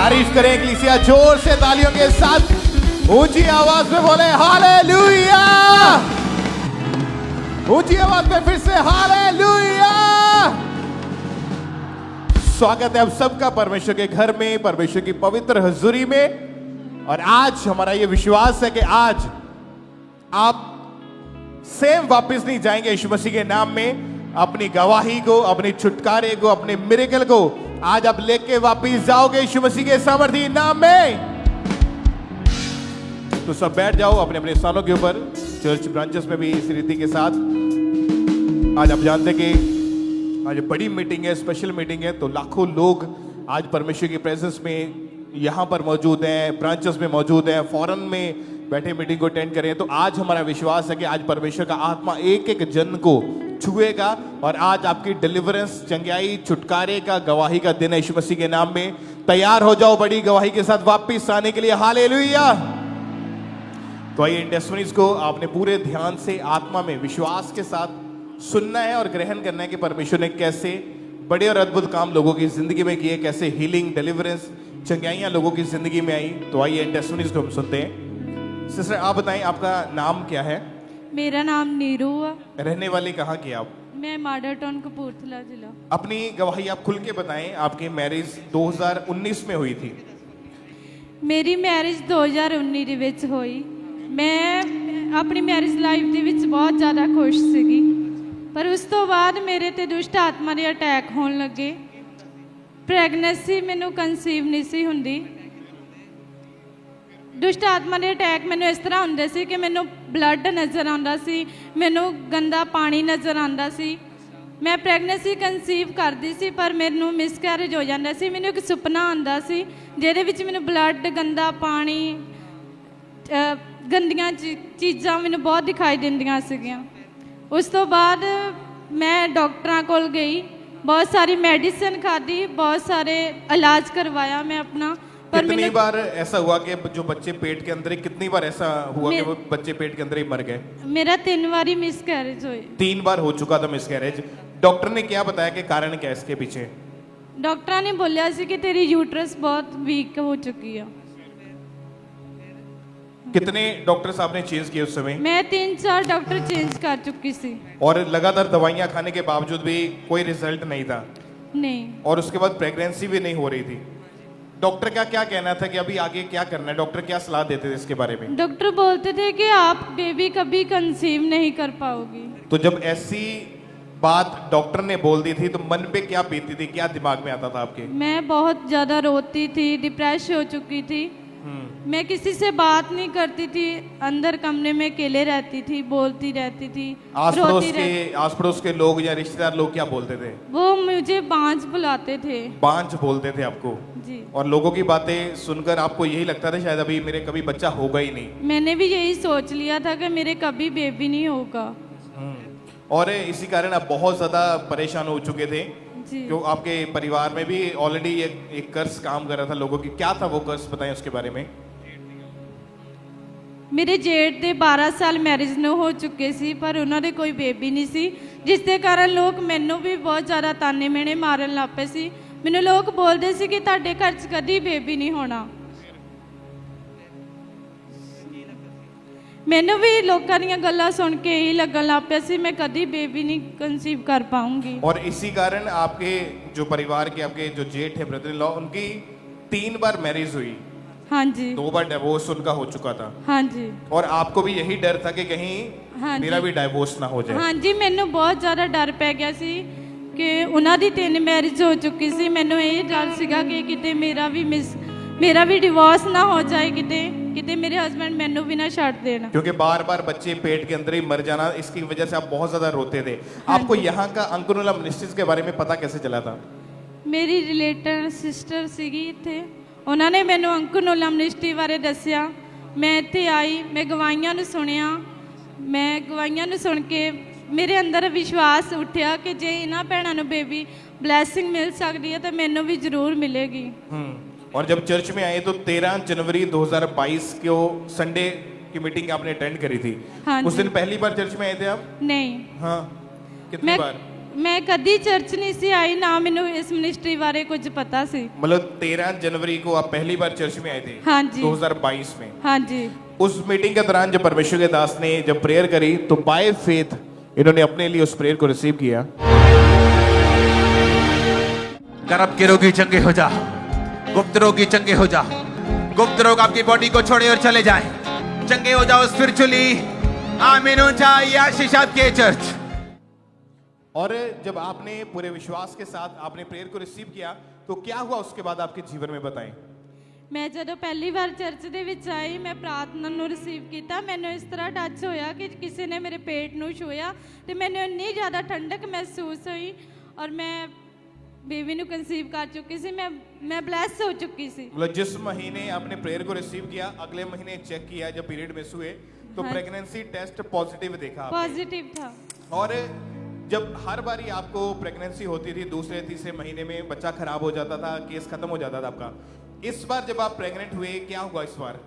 तारीफ करें इक्लीसिया, जोर से तालियों के साथ ऊंची आवाज में बोले हालेलुया। ऊंची आवाज में फिर से हालेलुया। स्वागत है आप सबका परमेश्वर के घर में, परमेश्वर की पवित्र हजूरी में। और आज हमारा ये विश्वास है कि आज आप सेम वापस नहीं जाएंगे यीशु मसीह के नाम में। अपनी गवाही को, अपनी छुटकारे को, अपने मिरेकल को आज आप लेके वापस जाओगे यीशु मसीह के सामर्थी नाम में। तो सब बैठ जाओ अपने अपने स्थानों के ऊपर। चर्च ब्रांचेस में भी इस रीति के साथ आज आप जानते कि आज बड़ी मीटिंग है, स्पेशल मीटिंग है, तो लाखों लोग आज परमेश्वर की प्रेजेंस में यहाँ पर मौजूद हैं, ब्रांचेस में मौजूद हैं, फॉरेन में बैठे मीटिंग को अटेंड करें। तो आज हमारा विश्वास है कि आज परमेश्वर का आत्मा एक एक जन को छुएगा और आज आपकी डिलीवरेंस, चंगाई, छुटकारे का, गवाही का दिन है यीशु मसीह के नाम में। तैयार हो जाओ बड़ी गवाही के साथ वापस आने के लिए। हालेलुया। तो आइए इन टेस्टिमनीज को आपने पूरे ध्यान से आत्मा में विश्वास के साथ सुनना है और ग्रहण करना है कि परमेश्वर ने कैसे बड़े और अद्भुत काम लोगों की जिंदगी में किए, कैसे हीलिंग, डिलीवरेंस, चंगाइयां लोगों की जिंदगी में आई। तो आइए इन टेस्टिमनीज को हम सुनते हैं। सिस्टर आप बताएं आपका नाम क्या है? मेरा नाम नीरू है। रहने वाले कहाँ के आप? मैं माडल टाउन कपूरथला जिला। अपनी गवाही आप खुल के बताएं। आपकी मैरिज 2019 में हुई थी। मेरी मैरिज 2019 ਦੇ ਵਿੱਚ ਹੋਈ। ਮੈਂ ਆਪਣੀ ਮੈਰਿਜ ਲਾਈਫ ਦੇ ਵਿੱਚ ਬਹੁਤ ਜ਼ਿਆਦਾ ਖੁਸ਼ ਸੀਗੀ, ਪਰ ਉਸ ਤੋਂ ਬਾਅਦ ਮੇਰੇ ਤੇ ਦੁਸ਼ਟ ਆਤਮਾ ਦੇ ਅਟੈਕ ਹੋਣ ਲੱਗੇ। ਪ੍ਰੈਗਨੈਂਸੀ ਮੈਨੂੰ ਕਨਸੀਵ ਨਹੀਂ ਸੀ ਹੁੰਦੀ। ਦੁਸ਼ਟ ਆਤਮਾ ਦੇ ਅਟੈਕ ਮੈਨੂੰ ਇਸ ਤਰ੍ਹਾਂ ਹੁੰਦੇ ਸੀ ਕਿ ਮੈਨੂੰ ਬਲੱਡ ਨਜ਼ਰ ਆਉਂਦਾ ਸੀ, ਮੈਨੂੰ ਗੰਦਾ ਪਾਣੀ ਨਜ਼ਰ ਆਉਂਦਾ ਸੀ। ਮੈਂ ਪ੍ਰੈਗਨੈਂਸੀ ਕਨਸੀਵ ਕਰਦੀ ਸੀ ਪਰ ਮੈਨੂੰ ਮਿਸਕੈਰੇਜ ਹੋ ਜਾਂਦਾ ਸੀ। ਮੈਨੂੰ ਇੱਕ ਸੁਪਨਾ ਆਉਂਦਾ ਸੀ ਜਿਹਦੇ ਵਿੱਚ ਮੈਨੂੰ ਬਲੱਡ, ਗੰਦਾ ਪਾਣੀ, ਗੰਦੀਆਂ ਚੀਜ਼ਾਂ ਮੈਨੂੰ ਬਹੁਤ ਦਿਖਾਈ ਦਿੰਦੀਆਂ ਸੀਗੀਆਂ। ਉਸ ਤੋਂ ਬਾਅਦ ਮੈਂ ਡਾਕਟਰਾਂ ਕੋਲ ਗਈ, बहुत सारी मेडिसिन खादी, बहुत सारे इलाज करवाया मैं अपना। पर कितनी बार ऐसा हुआ कि जो बच्चे पेट के अंदर ही, कितनी बार ऐसा हुआ कि वो बच्चे पेट के अंदर ही मर गए? मेरा 3 बार मिसकैरेज हुई। 3 बार हो चुका था मिसकैरेज। डॉक्टर ने क्या बताया कि कारण क्या है इसके पीछे? डॉक्टर ने बोलिया सी कि तेरी यूट्रस बहुत वीक हो चुकी है। कितने डॉक्टर्स आपने चेंज किए उस समय? मैं 3-4 डॉक्टर चेंज कर चुकी थी और लगातार दवाइयां खाने के बावजूद भी कोई रिजल्ट नहीं था? नहीं। और उसके बाद प्रेगनेंसी भी नहीं हो रही थी। डॉक्टर का क्या कहना था कि अभी आगे क्या करना है? डॉक्टर क्या सलाह देते थे इसके बारे में? डॉक्टर बोलते थे कि आप बेबी कभी कंसीव नहीं कर पाओगी। तो जब ऐसी बात डॉक्टर ने बोल दी थी तो मन पे क्या बीती थी, क्या दिमाग में आता था आपके? मैं बहुत ज्यादा रोती थी, डिप्रेस हो चुकी थी। मैं किसी से बात नहीं करती थी, अंदर कमरे में अकेले रहती थी, बोलती रहती थी। आस पड़ोस के लोग या रिश्तेदार लोग क्या बोलते थे? वो मुझे बांझ बुलाते थे। बांझ बोलते थे आपको? जी। और लोगों की बातें सुनकर आपको यही लगता था शायद अभी मेरे कभी बच्चा होगा ही नहीं? मैंने भी यही सोच लिया था कि मेरे कभी बेबी नहीं होगा। और इसी कारण आप बहुत ज्यादा परेशान हो चुके थे क्यों? आपके परिवार में भी ऑलरेडी एक कर्स काम कर रहा था लोगों की। क्या था वो कर्स, बताएं उसके बारे में। ਮੇਰੇ ਜੇਠ ਦੇ 12 ਸਾਲ ਮੈਰਿਜ ਨੂੰ ਹੋ ਚੁੱਕੇ ਸੀ ਪਰ ਉਹਨਾਂ ਦੇ ਕੋਈ ਬੇਬੀ ਨਹੀਂ ਸੀ, ਜਿਸ ਦੇ ਕਾਰਨ ਲੋਕ ਮੈਨੂੰ ਵੀ ਬਹੁਤ ਜ਼ਿਆਦਾ ਤਾਨੇ ਮਿਹਣੇ ਮਾਰਨ ਲੱਗ ਪਏ ਸੀ। ਮੈਨੂੰ ਲੋਕ ਬੋਲਦੇ ਸੀ ਕਿ ਤੁਹਾਡੇ ਘਰ 'ਚ ਕਦੀ ਬੇਬੀ ਨਹੀਂ ਹੋਣਾ। ਮੈਨੂੰ ਵੀ ਲੋਕਾਂ ਦੀਆਂ ਗੱਲਾਂ ਸੁਣ ਕੇ ਹੀ ਲੱਗਣ ਲੱਗ ਪਿਆ ਸੀ मैं कभी बेबी नहीं कंसीव कर पाऊंगी। और इसी कारण आपके जो परिवार के आपके जो जेठ है, ब्रदर इन लॉ, उनकी 3 बार मैरिज हुई। हाँ जी। 2 बार डिवोर्स उनका हो चुका था। हाँ जी। और आपको भी यही डर था कि कहीं मेरा भी डाइवोर्स ना हो जाए? हाँ जी, ਮੈਨੂੰ ਬਹੁਤ ਜ਼ਿਆਦਾ ਡਰ ਪੈ ਗਿਆ ਸੀ ਕਿ ਉਹਨਾਂ ਦੀ 3 ਮੈਰਿਜ ਹੋ ਚੁੱਕੀ ਸੀ। ਮੈਨੂੰ ਇਹ ਡਰ ਸੀਗਾ ਕਿ ਕਿਤੇ मेरा भी डिवोर्स ना हो जाए, किते मेरे हस्बैंड मैनू भी ना छाड़ देना। क्योंकि बार बार बच्चे पेट के अंदर ही मर जाना, इसकी वजह से आप बहुत ज्यादा रोते थे। आपको यहाँ का अंकुरला मिनिस्ट्रीज के बारे में पता कैसे चला था? मेरी रिलेटेड सिस्टर सीगी इत्थे, उन्होंने मैनू अंकुरला मिनिस्ट्री बारे दसिया। मैं इत्थे आई, मैं गवाइयां नू सुनिया। मैं गवाइयां नू सुन के मेरे अंदर विश्वास उठिया कि जे इन्हां भैणां नू बेबी ब्लैसिंग मिल सकती है तो मैनू भी जरूर मिलेगी। और जब चर्च में आए तो 13 जनवरी 2022 को संडे की मीटिंग आपने अटेंड करी थी। हाँ उस दिन पहली बार चर्च में आए थे आप? नहीं। हाँ, कितनी बार? ਮੈਂ ਕਦੀ ਚਰਚ ਨਹੀਂ ਸੀ ਆਈ, ਨਾ ਮੈਨੂੰ ਇਸ ਮਿਨਿਸਟਰੀ ਬਾਰੇ ਕੁਝ ਪਤਾ ਸੀ। मतलब 13 जनवरी को आप पहली बार चर्च में आए थे? हाँ जी। 2022 में। हाँ जी। उस मीटिंग के दौरान जब परमेश्वर के दास ने जब प्रेयर करी तो बाय फेथ इन्होंने अपने लिए उस प्रेयर को रिसीव किया। गर्भ के रोगी चंगे हो जा, गुप्त रोगी चंगे हो जा, गुप्त रोग आपकी बॉडी को छोड़े और चले जाए, चंगे हो जाओ स्पिरिचुअली। आमीन हो जाए, ये आशीष आपके चर्च। और जब आपने पूरे विश्वास के साथ आपने प्रेयर को रिसीव किया तो क्या हुआ उसके बाद आपके जीवन में बताएं। ਮੈਂ ਜਦੋਂ ਪਹਿਲੀ ਵਾਰ ਚਰਚ ਦੇ ਵਿੱਚ ਆਈ, ਮੈਂ ਪ੍ਰਾਰਥਨਾ ਨੂੰ ਰਿਸੀਵ ਕੀਤਾ। ਮੈਨੂੰ ਇਸ ਤਰ੍ਹਾਂ ਟੱਚ ਹੋਇਆ ਕਿ ਕਿਸੇ ਨੇ ਮੇਰੇ ਪੇਟ ਨੂੰ ਛੂਇਆ ਤੇ ਮੈਨੂੰ ਇੰਨੀ ਜ਼ਿਆਦਾ ਠੰਡਕ ਮਹਿਸੂਸ ਹੋਈ ਔਰ ਮੈਂ ਬੇਬੀ ਨੂੰ ਕਨਸੀਵ ਕਰ ਚੁੱਕੀ ਸੀ। ਮੈਂ ਬਲੈਸ ਹੋ ਚੁੱਕੀ ਸੀ। मतलब जिस महीने आपने प्रेयर को रिसीव किया, अगले महीने चेक किया जब पीरियड मिस हुए तो हाँ। प्रेगनेंसी टेस्ट पॉजिटिव देखा आपने। पॉजिटिव था। और जब हर बारी आपको प्रेगनेंसी होती थी, दूसरे तीसरे महीने में बच्चा खराब हो जाता था, केस खत्म हो जाता था आपका। इस बार जब आप प्रेग्नेंट हुए, क्या हुआ इस बार?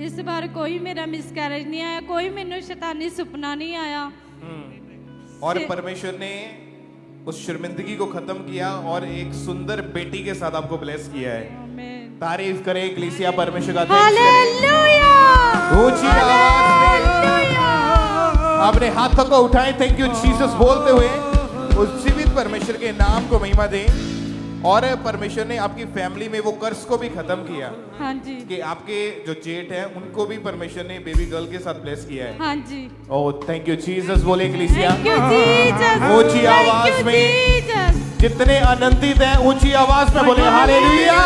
इस बार कोई मेरा मिसकैरेज नहीं आया, कोई मैंने शैतानी सुपना नहीं आया। और परमेश्वर ने उस शर्मिंदगी को खत्म किया और एक सुंदर बेटी के साथ आपको ब्लेस किया है। आमीन। तारीफ करें कलीसिया परमेश्वर का। हालेलुया। ऊंची आवाज में अपने हाथों को उठाएं, थैंक यू जीसस बोलते हुए उस जीवित परमेश्वर के नाम को महिमा दें। और परमेश्वर ने आपकी फैमिली में वो कर्ज को भी खत्म किया। हाँ जी। कि आपके जो जेठ हैं उनको भी परमेश्वर ने बेबी गर्ल के साथ ब्लेस किया है। हाँ जी। ओह थैंक यू जीसस बोले कलीसिया। Thank you, Jesus. ऊंची Thank आवाज you, में Jesus. जितने आनंदित हैं ऊंची आवाज में बोले हालेलुया।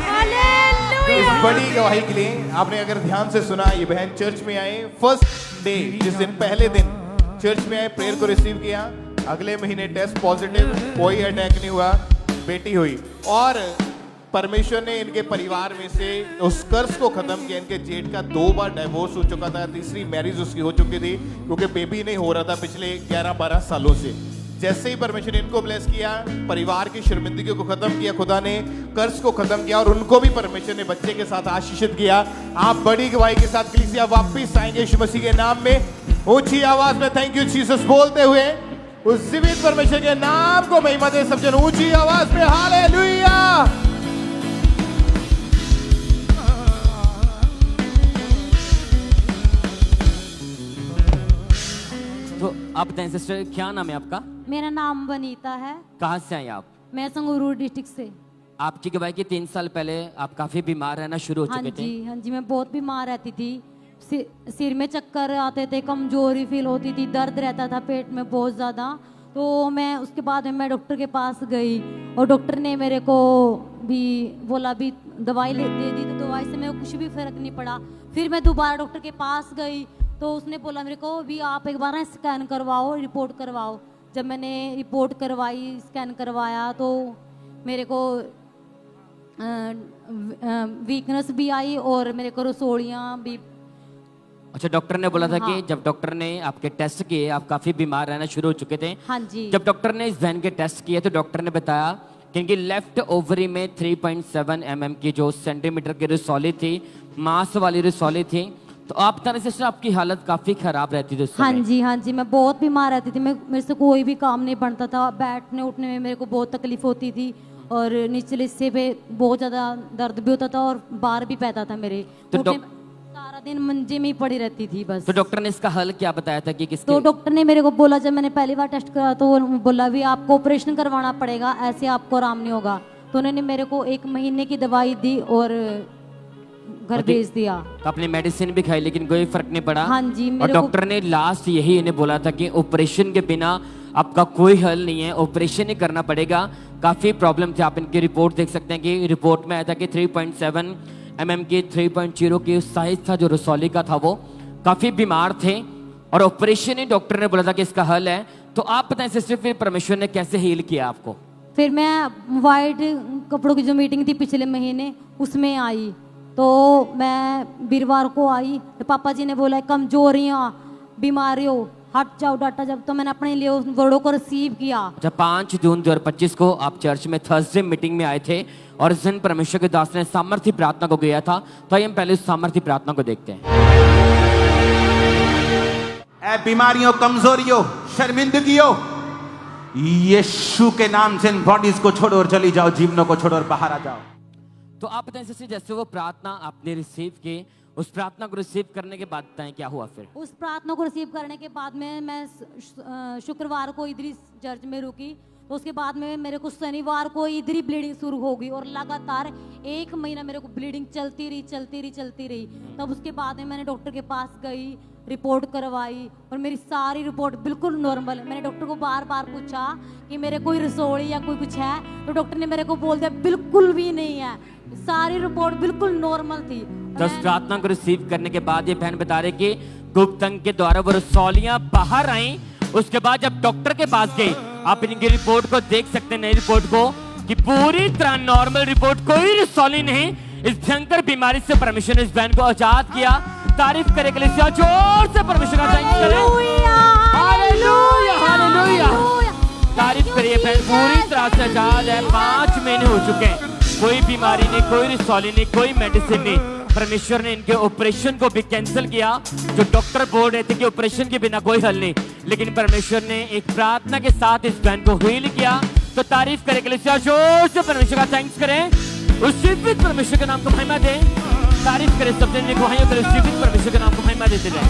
हालेलुया। इस बड़ी गवाही के लिए आपने अगर ध्यान से सुना, ये बहन चर्च में आए फर्स्ट डे, जिस दिन पहले दिन चर्च में आए, प्रेयर को रिसीव किया, अगले महीने टेस्ट पॉजिटिव, कोई अटैक नहीं हुआ, बेटी हुई। और परमेश्वर ने इनके परिवार में से उस कर्ज को खत्म किया। इनके जेठ का 2 बार डिवोर्स हो चुका था, तीसरी मैरिज उसकी हो चुकी थी क्योंकि बेबी नहीं हो रहा था पिछले 11-12 सालों से। जैसे ही परमेश्वर ने इनको ब्लेस किया, परिवार की शर्मिंदगी को खत्म किया, खुदा ने कर्ज को खत्म किया और उनको भी परमेश्वर ने बच्चे के साथ आशीषित किया। आप बड़ी गवाही के साथ कलीसिया वापस आएंगे यीशु मसीह के नाम में। ऊंची आवाज में थैंक यू जीसस बोलते हुए उस जीवित परमेश्वर के नाम को महिमा दे सब जन। ऊंची आवाज में हालेलुया। तो आप बताएं सिस्टर, क्या नाम है आपका? मेरा नाम वनीता है। कहाँ से आए आप? मैं संगरूर डिस्ट्रिक्ट से। आपकी गवाही कि 3 साल पहले आप काफी बीमार रहना शुरू हो हाँ चुके थे। जी, हाँ जी, मैं बहुत बीमार रहती थी। सिर में चक्कर आते थे, कमजोरी फील होती थी, दर्द रहता था पेट में बहुत ज़्यादा। तो मैं उसके बाद में मैं डॉक्टर के पास गई और डॉक्टर ने मेरे को भी बोला भी दवाई दे दी, तो दवाई से मेरे को कुछ भी फर्क नहीं पड़ा। फिर मैं दोबारा डॉक्टर के पास गई तो उसने बोला मेरे को भी आप एक बार स्कैन करवाओ, रिपोर्ट करवाओ। जब मैंने रिपोर्ट करवाई, स्कैन करवाया तो मेरे को वीकनेस भी आई और मेरे को रसोड़ियाँ भी। अच्छा, डॉक्टर ने बोला था हाँ। कि जब डॉक्टर ने आपके टेस्ट किए आप काफी बीमार रहना शुरू हो चुके थे। हाँ जी। जब डॉक्टर ने इस बहन के टेस्ट किए तो डॉक्टर ने बताया कि इनकी लेफ्ट ओवरी में 3.7 mm की जो सेंटीमीटर की रिसोली थी, मांस वाली रिसोली थी। तो आप बता रहे सिस्टर आपकी हालत काफी खराब रहती थी उस समय। हाँ जी, हाँ जी, मैं बहुत बीमार रहती थी। मेरे से कोई भी काम नहीं बनता था, बैठने उठने में मेरे को बहुत तकलीफ होती थी और निचले हिस्से पे बहुत ज़्यादा दर्द भी होता था और बाहर भी पैदा था मेरे। तो सारा दिन मंजे में ही पड़ी रहती थी बस। तो डॉक्टर ने इसका हल क्या बताया था कि किसके? तो डॉक्टर ने मेरे को बोला, जब मैंने पहली बार टेस्ट करा तो वो बोला भी आपको ऑपरेशन करवाना पड़ेगा, ऐसे आपको आराम नहीं होगा। तो उन्होंने मेरे को 1 महीने की दवाई दी और घर भेज दिया। तो आपने मेडिसिन भी खाई लेकिन कोई फर्क नहीं पड़ा। हाँ जी, और मेरे को डॉक्टर ने लास्ट यही इन्हें बोला था कि ऑपरेशन के बिना आपका कोई हल नहीं है, ऑपरेशन ही करना पड़ेगा। काफी प्रॉब्लम थी, आप इनकी रिपोर्ट देख सकते हैं कि रिपोर्ट में आया था कि 3.7 mm की 3.0 की साइज था जो रसौली का था, वो काफी बीमार थे और ऑपरेशन ही डॉक्टर ने बोला था कि इसका हल है। तो आप बताएं सिस्टर, फिर परमेश्वर ने कैसे हील किया आपको? फिर मैं वाइट कपड़ों की जो मीटिंग थी पिछले महीने उसमें आई। तो मैं वीरवार को आई तो पापा जी ने बोला कमजोरियाँ, बीमारियों, हट जाओ डाटा। जब तो मैंने अपने लिए उस वर्डों को रिसीव किया। जब 5 जून 2025 को आप चर्च में थर्सडे मीटिंग में आए थे और इस दिन परमेश्वर के दास ने सामर्थ्य प्रार्थना को गया था। तो आइए हम पहले उस सामर्थ्य प्रार्थना को देखते हैं। ऐ बीमारियों, कमजोरियों, शर्मिंदगियों, यीशु के नाम से इन बॉडीज को छोड़ो और चली जाओ, जीवनों को छोड़ो और बाहर आ जाओ। तो आप बताएं सिस्टर, जैसे वो प्रार्थना आपने रिसीव की, उस प्रार्थना को रिसीव करने के बाद बताएं क्या हुआ फिर? उस प्रार्थना को रिसीव करने के बाद में मैं शुक्रवार को इधर ही चर्च में रुकी। तो उसके बाद में मेरे को शनिवार को इधर ही ब्लीडिंग शुरू हो गई और लगातार 1 महीना मेरे को ब्लीडिंग चलती रही। तब उसके बाद में मैंने डॉक्टर के पास गई, रिपोर्ट करवाई और मेरी सारी रिपोर्ट बिल्कुल नॉर्मल है। मैंने डॉक्टर को बार बार पूछा कि मेरे कोई रसोड़ी या कोई कुछ है, तो डॉक्टर ने मेरे को बोल दिया बिल्कुल भी नहीं है, सारी रिपोर्ट बिल्कुल नॉर्मल थी। तो उस प्रार्थना को रिसीव करने के बाद ये बहन बता रहे कि गुप्त अंग के द्वारा वो रसौलियां बाहर आई। उसके बाद जब डॉक्टर के पास गई, आप इनकी रिपोर्ट को देख सकते हैं, नई रिपोर्ट को, कि पूरी तरह नॉर्मल रिपोर्ट, कोई रसौली नहीं। इस भयंकर बीमारी से परमेश्वर ने इस बहन को आजाद किया। तारीफ करे कलीसिया, जोर से परमेश्वर का थैंक्स करें। Hallelujah, hallelujah. तारीफ करिए, बहन पूरी तरह से आजाद है। 5 महीने हो चुके हैं, कोई बीमारी नहीं, कोई रसौली नहीं, कोई मेडिसिन नहीं। परमेश्वर ने इनके ऑपरेशन को भी कैंसिल किया। जो डॉक्टर बोल रहे थे कि ऑपरेशन के बिना कोई हल नहीं, लेकिन परमेश्वर ने एक प्रार्थना के साथ इस बहन को हील किया। तो तारीफ करें कलीसिया, जोर से परमेश्वर का थैंक्स करें, उस जीवित परमेश्वर के नाम को महिमा दें। तारीफ करें सब जन गवाहियों के जीवित परमेश्वर के नाम को महिमा देते रहे।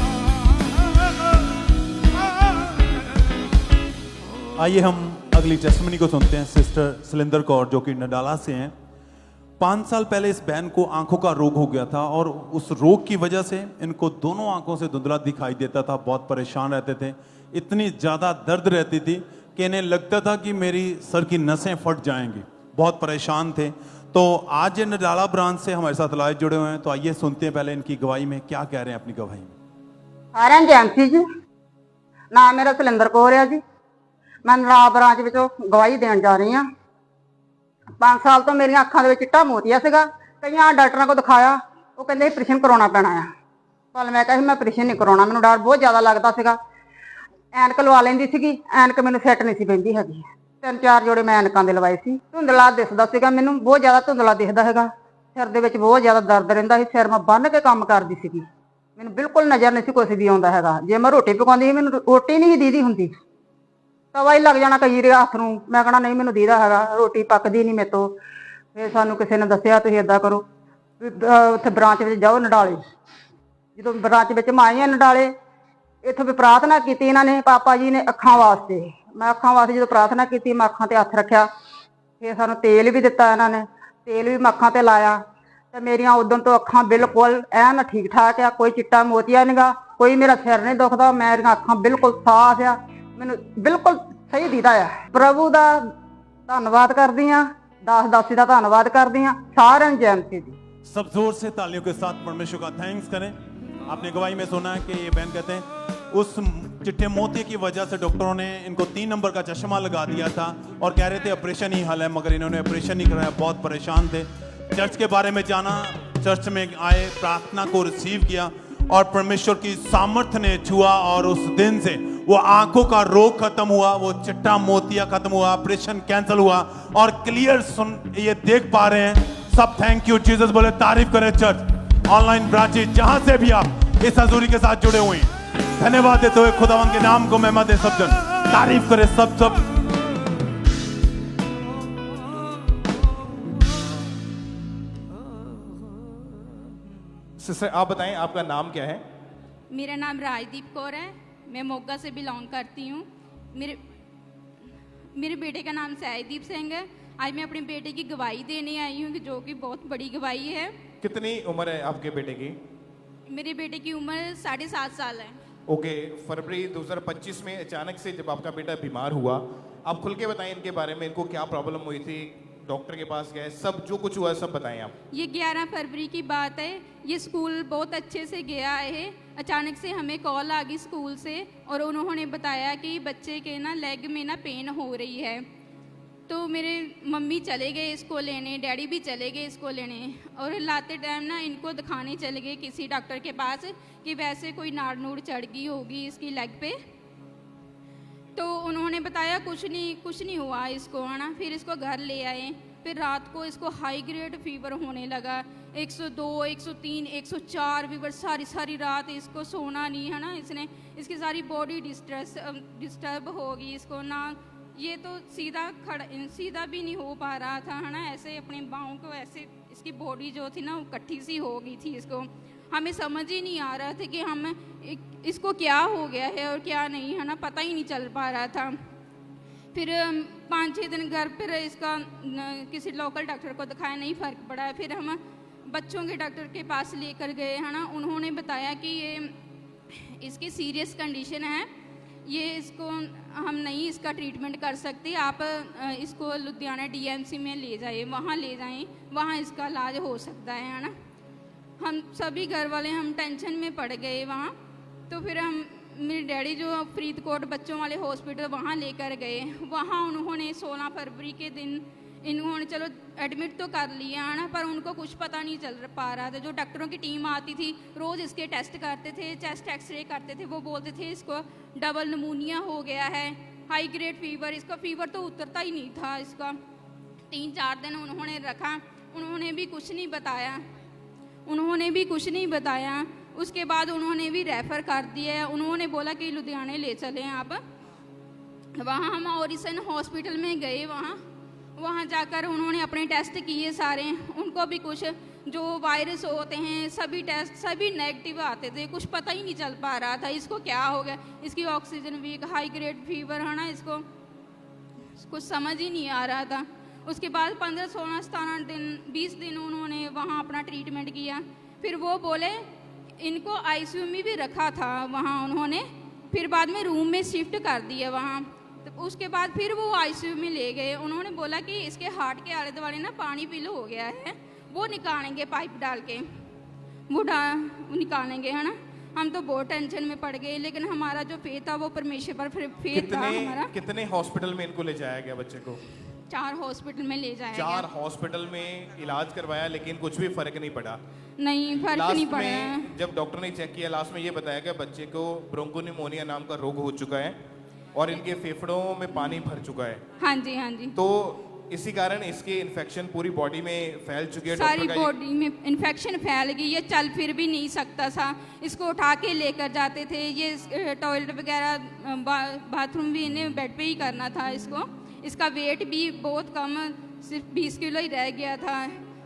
आइए हम अगली टेस्टिमनी को सुनते हैं। सिस्टर सिलेंडर कौर जो कि नडाला से हैं। 5 साल पहले इस बहन को आंखों का रोग हो गया था और उस रोग की वजह से इनको दोनों आंखों से धुंधला दिखाई देता था। बहुत परेशान रहते थे, इतनी ज़्यादा दर्द रहती थी कि इन्हें लगता था कि मेरी सर की नसें फट जाएंगी। बहुत परेशान थे। तो आज ये नडाला ब्रांच से हमारे साथ लाइव जुड़े हुए हैं। तो आइए सुनते हैं पहले इनकी गवाही में क्या कह रहे हैं अपनी गवाही में। सारे जैमसी जी, नाम मेरा सिलेंडर कौर है जी। मैं नडाला ब्रांच ਵਿੱਚੋਂ ਗਵਾਹੀ ਦੇਣ ਜਾ ਰਹੀ ਹਾਂ। 5 ਸਾਲ ਤੋਂ ਮੇਰੀਆਂ ਅੱਖਾਂ ਦੇ ਵਿੱਚ ਚਿੱਟਾ ਮੋਤੀਆ ਸੀਗਾ। ਕਈਆਂ ਡਾਕਟਰਾਂ ਕੋਲ ਦਿਖਾਇਆ, ਉਹ ਕਹਿੰਦੇ ਆਪਰੇਸ਼ਨ ਕਰਾਉਣਾ ਪੈਣਾ ਆ। ਪਰ ਮੈਂ ਕਿਹਾ ਸੀ ਮੈਂ ਆਪਰੇਸ਼ਨ ਨਹੀਂ ਕਰਾਉਣਾ, ਮੈਨੂੰ ਡਰ ਬਹੁਤ ਜ਼ਿਆਦਾ ਲੱਗਦਾ ਸੀਗਾ। ਐਨਕ ਲਵਾ ਲੈਂਦੀ ਸੀਗੀ, ਐਨਕ ਮੈਨੂੰ ਸੈੱਟ ਨਹੀਂ ਸੀ ਬਹਿੰਦੀ ਹੈਗੀ। 3-4 ਜੋੜੇ ਮੈਂ ਐਨਕਾਂ ਦੇ ਲਵਾਏ ਸੀ। ਧੁੰਦਲਾ ਦਿਸਦਾ ਸੀਗਾ, ਮੈਨੂੰ ਬਹੁਤ ਜ਼ਿਆਦਾ ਧੁੰਦਲਾ ਦਿਖਦਾ ਹੈਗਾ। ਸਿਰ ਦੇ ਵਿੱਚ ਬਹੁਤ ਜ਼ਿਆਦਾ ਦਰਦ ਰਹਿੰਦਾ ਸੀ, ਸਿਰ ਮੈਂ ਬੰਨ੍ਹ ਕੇ ਕੰਮ ਕਰਦੀ ਸੀਗੀ। ਮੈਨੂੰ ਬਿਲਕੁਲ ਨਜ਼ਰ ਨਹੀਂ ਸੀ ਕੁਛ ਵੀ ਆਉਂਦਾ ਹੈਗਾ। ਜੇ ਮੈਂ ਰੋਟੀ ਪਕਾਉਂਦੀ ਸੀ, ਮੈਨੂੰ ਰੋਟੀ ਨਹੀਂ ਦੀਦੀ ਹੁੰਦੀ। ਤਵਾ ਹੀ ਲੱਗ ਜਾਣਾ ਕਈ ਵਾਰੀ ਹੱਥ ਨੂੰ। ਮੈਂ ਕਹਿਣਾ ਨਹੀਂ ਮੈਨੂੰ ਦੀਦਾ ਹੈਗਾ, ਰੋਟੀ ਪੱਕਦੀ ਨਹੀਂ ਮੇਰੇ ਤੋਂ। ਫਿਰ ਸਾਨੂੰ ਕਿਸੇ ਨੇ ਦੱਸਿਆ ਤੁਸੀਂ ਏਦਾਂ ਕਰੋ ਵੀ ਉੱਥੇ ਬ੍ਰਾਂਚ ਵਿੱਚ ਜਾਓ ਨਡਾਲੇ। ਜਦੋਂ ਬ੍ਰਾਂਚ ਵਿੱਚ ਮੈਂ ਆਈ ਹਾਂ ਨਡਾਲੇ, ਇੱਥੋਂ ਵੀ ਪ੍ਰਾਰਥਨਾ ਕੀਤੀ ਇਹਨਾਂ ਨੇ, ਪਾਪਾ ਜੀ ਨੇ ਅੱਖਾਂ ਵਾਸਤੇ। ਮੈਂ ਅੱਖਾਂ ਵਾਸਤੇ ਜਦੋਂ ਪ੍ਰਾਰਥਨਾ ਕੀਤੀ, ਮੈਂ ਅੱਖਾਂ ਤੇ ਹੱਥ ਰੱਖਿਆ। ਫਿਰ ਸਾਨੂੰ ਤੇਲ ਵੀ ਦਿੱਤਾ ਇਹਨਾਂ ਨੇ, ਤੇਲ ਵੀ ਮੈਂ ਅੱਖਾਂ ਤੇ ਲਾਇਆ ਤੇ ਮੇਰੀਆਂ ਉਦੋਂ ਤੋਂ ਅੱਖਾਂ ਬਿਲਕੁਲ ਐਨ ਠੀਕ ਠਾਕ ਆ। ਕੋਈ ਚਿੱਟਾ ਮੋਤੀਆ ਨੀਗਾ, ਕੋਈ ਮੇਰਾ ਸਿਰ ਨਹੀਂ ਦੁਖਦਾ, ਮੇਰੀਆਂ ਅੱਖਾਂ ਬਿਲਕੁਲ ਸਾਫ਼ ਆ, ਮੈਨੂੰ ਬਿਲਕੁਲ ਸਹੀ ਦੀਦਾ ਆ। ਪ੍ਰਭੂ ਦਾ ਧੰਨਵਾਦ ਕਰਦੀ ਆ, दास दासी का धन्यवाद करती हाँ। सारे जयंती जी सब जोर से तालियों के साथ परमेश्वर का थैंक्स करें। आपने गवाही में सुना है कि ये बहन कहते हैं उस चिट्टे मोती की वजह से डॉक्टरों ने इनको 3 नंबर का चश्मा लगा दिया था और कह रहे थे ऑपरेशन ही हल है, मगर इन्होंने ऑपरेशन नहीं कराया। बहुत परेशान थे। चर्च के बारे में जाना, चर्च में आए, प्रार्थना को रिसीव किया और परमेश्वर की सामर्थ्य ने छुआ और उस दिन से वो आंखों का रोग खत्म हुआ, वो चिट्टा मोतिया खत्म हुआ, ऑपरेशन कैंसिल हुआ और क्लियर सुन ये देख पा रहे हैं सब। थैंक यू जीसस बोले, तारीफ करें चर्च ऑनलाइन ब्रांचेस जहां से भी आप इस हजूरी के साथ जुड़े हुए हैं। धन्यवाद देते हुए खुदावन के नाम को महिमा दे सब जन, तारीफ करें सब। सिस्टर आप बताएं आपका नाम क्या है? मेरा नाम राजदीप कौर है, मैं मोगा से बिलोंग करती हूँ। मेरे बेटे का नाम सहजदीप सिंह है। आज मैं अपने बेटे की गवाही देने आई हूँ, जो कि बहुत बड़ी गवाही है। कितनी उम्र है आपके बेटे की? मेरे बेटे की उम्र 7.5 साल है। ओके, फरवरी 2025 में अचानक से जब आपका बेटा बीमार हुआ, आप खुल के बताएं इनके बारे में, इनको क्या प्रॉब्लम हुई थी, डॉक्टर के पास गए, सब जो कुछ हुआ सब बताएं आप। ये 11 फरवरी की बात है। ये स्कूल बहुत अच्छे से गया है। अचानक से हमें कॉल आ गई स्कूल से और उन्होंने बताया कि बच्चे के ना लेग में ना पेन हो रही है। तो मेरे मम्मी चले गए इसको लेने, डैडी भी चले गए इसको लेने और लाते टाइम ना इनको दिखाने चले गए किसी डॉक्टर के पास कि वैसे कोई नाड़ नूड़ चढ़ गई होगी इसकी लेग पे। तो उन्होंने बताया कुछ नहीं हुआ इसको, है ना। फिर इसको घर ले आए। फिर रात को इसको हाई ग्रेड फीवर होने लगा, 102, 103, 104 फीवर। सारी रात इसको सोना नहीं, है ना। इसकी सारी बॉडी डिस्टर्ब होगी, इसको ना ये तो सीधा भी नहीं हो पा रहा था, है ना। ऐसे अपने बाहों को ऐसे, इसकी बॉडी जो थी ना वो कट्ठी सी हो गई थी। इसको हमें समझ ही नहीं आ रहा था कि हम इसको क्या हो गया है और क्या नहीं, है ना, पता ही नहीं चल पा रहा था। फिर 5-6 दिन घर पर इसका किसी लोकल डॉक्टर को दिखाया, नहीं फ़र्क पड़ा। फिर हम बच्चों के डॉक्टर के पास लेकर गए, है ना। उन्होंने बताया कि ये इसकी सीरियस कंडीशन है, ये इसको हम नहीं इसका ट्रीटमेंट कर सकते, आप इसको लुधियाना डीएमसी में ले जाइए, वहाँ ले जाएं, वहाँ इसका इलाज हो सकता है ना। हम सभी घर वाले हम टेंशन में पड़ गए वहाँ। तो फिर हम मेरे डैडी जो फरीदकोट बच्चों वाले हॉस्पिटल वहाँ लेकर गए। वहाँ उन्होंने 16 फरवरी के दिन इन्होंने चलो एडमिट तो कर लिया, है ना, पर उनको कुछ पता नहीं चल पा रहा था। जो डॉक्टरों की टीम आती थी, रोज़ इसके टेस्ट करते थे, चेस्ट एक्सरे करते थे, वो बोलते थे इसको डबल निमोनिया हो गया है, हाई ग्रेड फीवर। इसका फीवर तो उतरता ही नहीं था। इसका 3-4 दिन उन्होंने रखा, उन्होंने भी कुछ नहीं बताया। उसके बाद उन्होंने भी रेफ़र कर दिया। उन्होंने बोला कि लुधियाने ले चलें आप। वहाँ हम ऑरिसन हॉस्पिटल में गए। वहाँ जाकर उन्होंने अपने टेस्ट किए सारे, उनको भी कुछ जो वायरस होते हैं सभी टेस्ट सभी नेगेटिव आते थे, कुछ पता ही नहीं चल पा रहा था इसको क्या हो गया। इसकी oxygen weak, high grade fever, है ना, इसको कुछ समझ ही नहीं आ रहा था। उसके बाद 15, 16, 17 दिन, 20 दिन उन्होंने वहाँ अपना ट्रीटमेंट किया। फिर वो बोले इनको आईसीयू में भी रखा था वहाँ उन्होंने, फिर बाद में रूम में शिफ्ट कर दिया वहाँ। तो उसके बाद फिर वो आईसीयू में ले गए। उन्होंने बोला कि इसके हार्ट के आले दुआले ना पानी पीलो हो गया है, वो निकालेंगे पाइप डाल के, वो निकालेंगे, है ना। हम तो बहुत टेंशन में पड़ गए, लेकिन हमारा जो फेथ था वो परमेश्वर पर फेथ था हमारा। कितने हॉस्पिटल में इनको ले जाया गया बच्चे को? 4 हॉस्पिटल में ले जाया 4 हॉस्पिटल में इलाज करवाया, लेकिन कुछ भी फर्क नहीं पड़ा। नहीं, फर्क नहीं पड़ा। जब डॉक्टर ने चेक किया, लास्ट में ये बताया कि बच्चे को ब्रोंकोनिमोनिया नाम का रोग हो चुका है और इनके फेफड़ों में पानी भर चुका है। हाँ जी। तो इसी कारण इसके इन्फेक्शन पूरी बॉडी में फैल चुकी है। सारी बॉडी में इन्फेक्शन फैल गई, ये चल फिर भी नहीं सकता था। इसको उठा के लेकर जाते थे, ये टॉयलेट वगैरह बाथरूम भी इन्हें बेड पे ही करना था इसको। इसका वेट भी बहुत कम, सिर्फ 20 किलो ही रह गया था,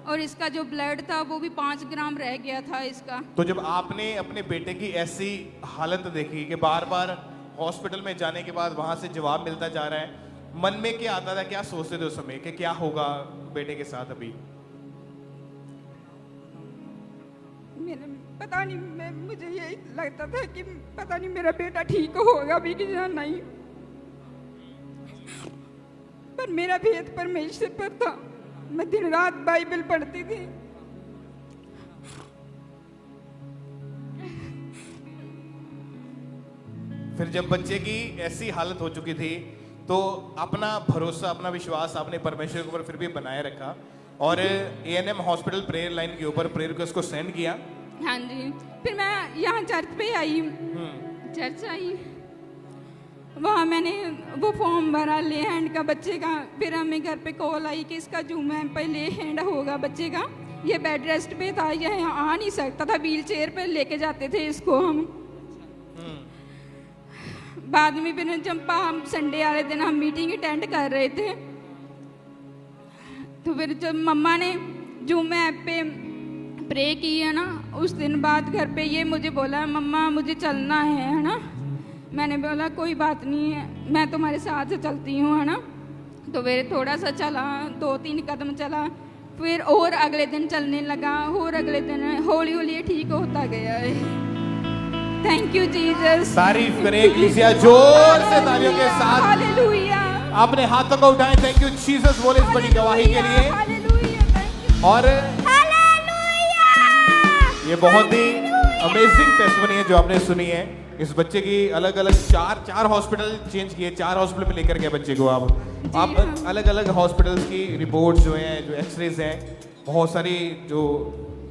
और इसका जो ब्लड था वो भी 5 ग्राम रह गया था इसका। तो जब आपने अपने बेटे की ऐसी हालत देखी कि बार बार हॉस्पिटल में जाने के बाद वहां से जवाब मिलता जा रहा है, मन में क्या आता था, क्या सोचते थे उस समय कि क्या होगा बेटे के साथ अभी? पता नहीं, मुझे यही लगता था कि पता नहीं मेरा बेटा ठीक होगा भी कि नहीं, पर मेरा भेद परमेश्वर पर था। मैं दिन रात बाइबल पढ़ती थी। फिर जब बच्चे की ऐसी हालत हो चुकी थी तो अपना भरोसा, अपना विश्वास आपने परमेश्वर के ऊपर फिर भी बनाए रखा और एएनएम हॉस्पिटल प्रेयर लाइन के ऊपर प्रेयर रिक्वेस्ट को सेंड किया। हाँ जी। फिर मैं यहाँ चर्च पे आई, चर्च आई, वहाँ मैंने वो फॉर्म भरा ले हैंड का बच्चे का। फिर हमें घर पे कॉल आई कि इसका जूम है पहले हैंड होगा बच्चे का। ये बेड रेस्ट पे था, ये आ नहीं सकता था, व्हील चेयर पे लेके जाते थे इसको हम। बाद में फिर जब हम संडे वाले दिन हम मीटिंग अटेंड कर रहे थे, तो फिर जब मम्मा ने जूम ऐप पे प्रे की है ना, उस दिन बाद घर पे ये मुझे बोला, मम्मा मुझे चलना है ना। मैंने बोला कोई बात नहीं है, मैं तुम्हारे साथ चलती हूँ, है ना। तो फिर थोड़ा सा चला, 2-3 कदम चला, फिर और अगले दिन चलने लगा, और अगले दिन हौली हौली ठीक होता गया है। Thank you Jesus. तारीफ करें इक्लेसिया जोर से तालियों के साथ। हालेलुया। आपने हाथों को उठाएं, थैंक यू जीसस बोले इस बड़ी गवाही के लिए। और ये बहुत ही अमेजिंग टेस्टिमनी है जो आपने सुनी है। इस बच्चे की अलग अलग 4 हॉस्पिटल चेंज किए, 4 हॉस्पिटल में लेकर गए बच्चे को। आप अलग अलग हॉस्पिटल्स की रिपोर्ट्स जो हैं, जो एक्सरेज हैं, बहुत सारी जो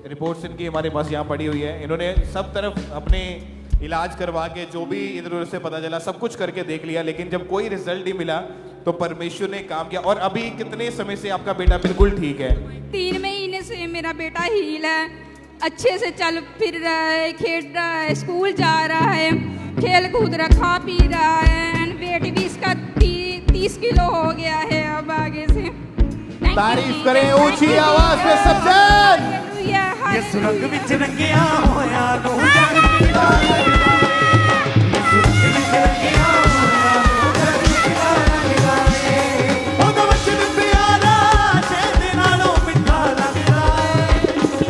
रिपोर्ट्स इनकी हमारे पास यहाँ पड़ी हुई है। इन्होंने सब तरफ अपने इलाज करवा के जो भी इधर उधर से पता चला सब कुछ करके देख लिया, लेकिन जब कोई रिजल्ट नहीं मिला तो परमेश्वर ने काम किया। और अभी कितने समय से आपका बेटा बिल्कुल ठीक है? 3 महीने से मेरा बेटा हील है, अच्छे से चल फिर रहा है, खेल रहा है, स्कूल जा रहा है, खेल कूद रहा, खा पी रहा है, एंड वेट भी इसका 30 20 किलो हो गया है अब आगे से। Thank you, तारीफ Jesus. करें Thank ऊंची you, आवाज Lord. में सब जन। Hallelujah, ये सुरंग hallelujah. विच रंगिया होया नो जग विदा विदा ये सुरंग विच रंगिया होया नो जग विदा विदा ओदा वचन प्यारा शहद नालों मिठा लगदा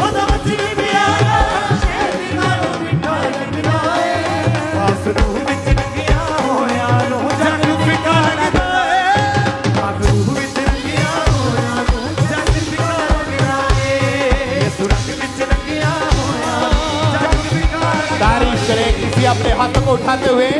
ओदा वचन प्यारा शहद नालों मिठा लगदा पास रूह विच रंगिया होया नो जग विदा लगदा पास रूह विच रंगिया होया नो जग विदा लगदा ये सुरंग विच रंगिया होया जग विदा तारीफ करें किसी अपने हाथों को उठाते हुए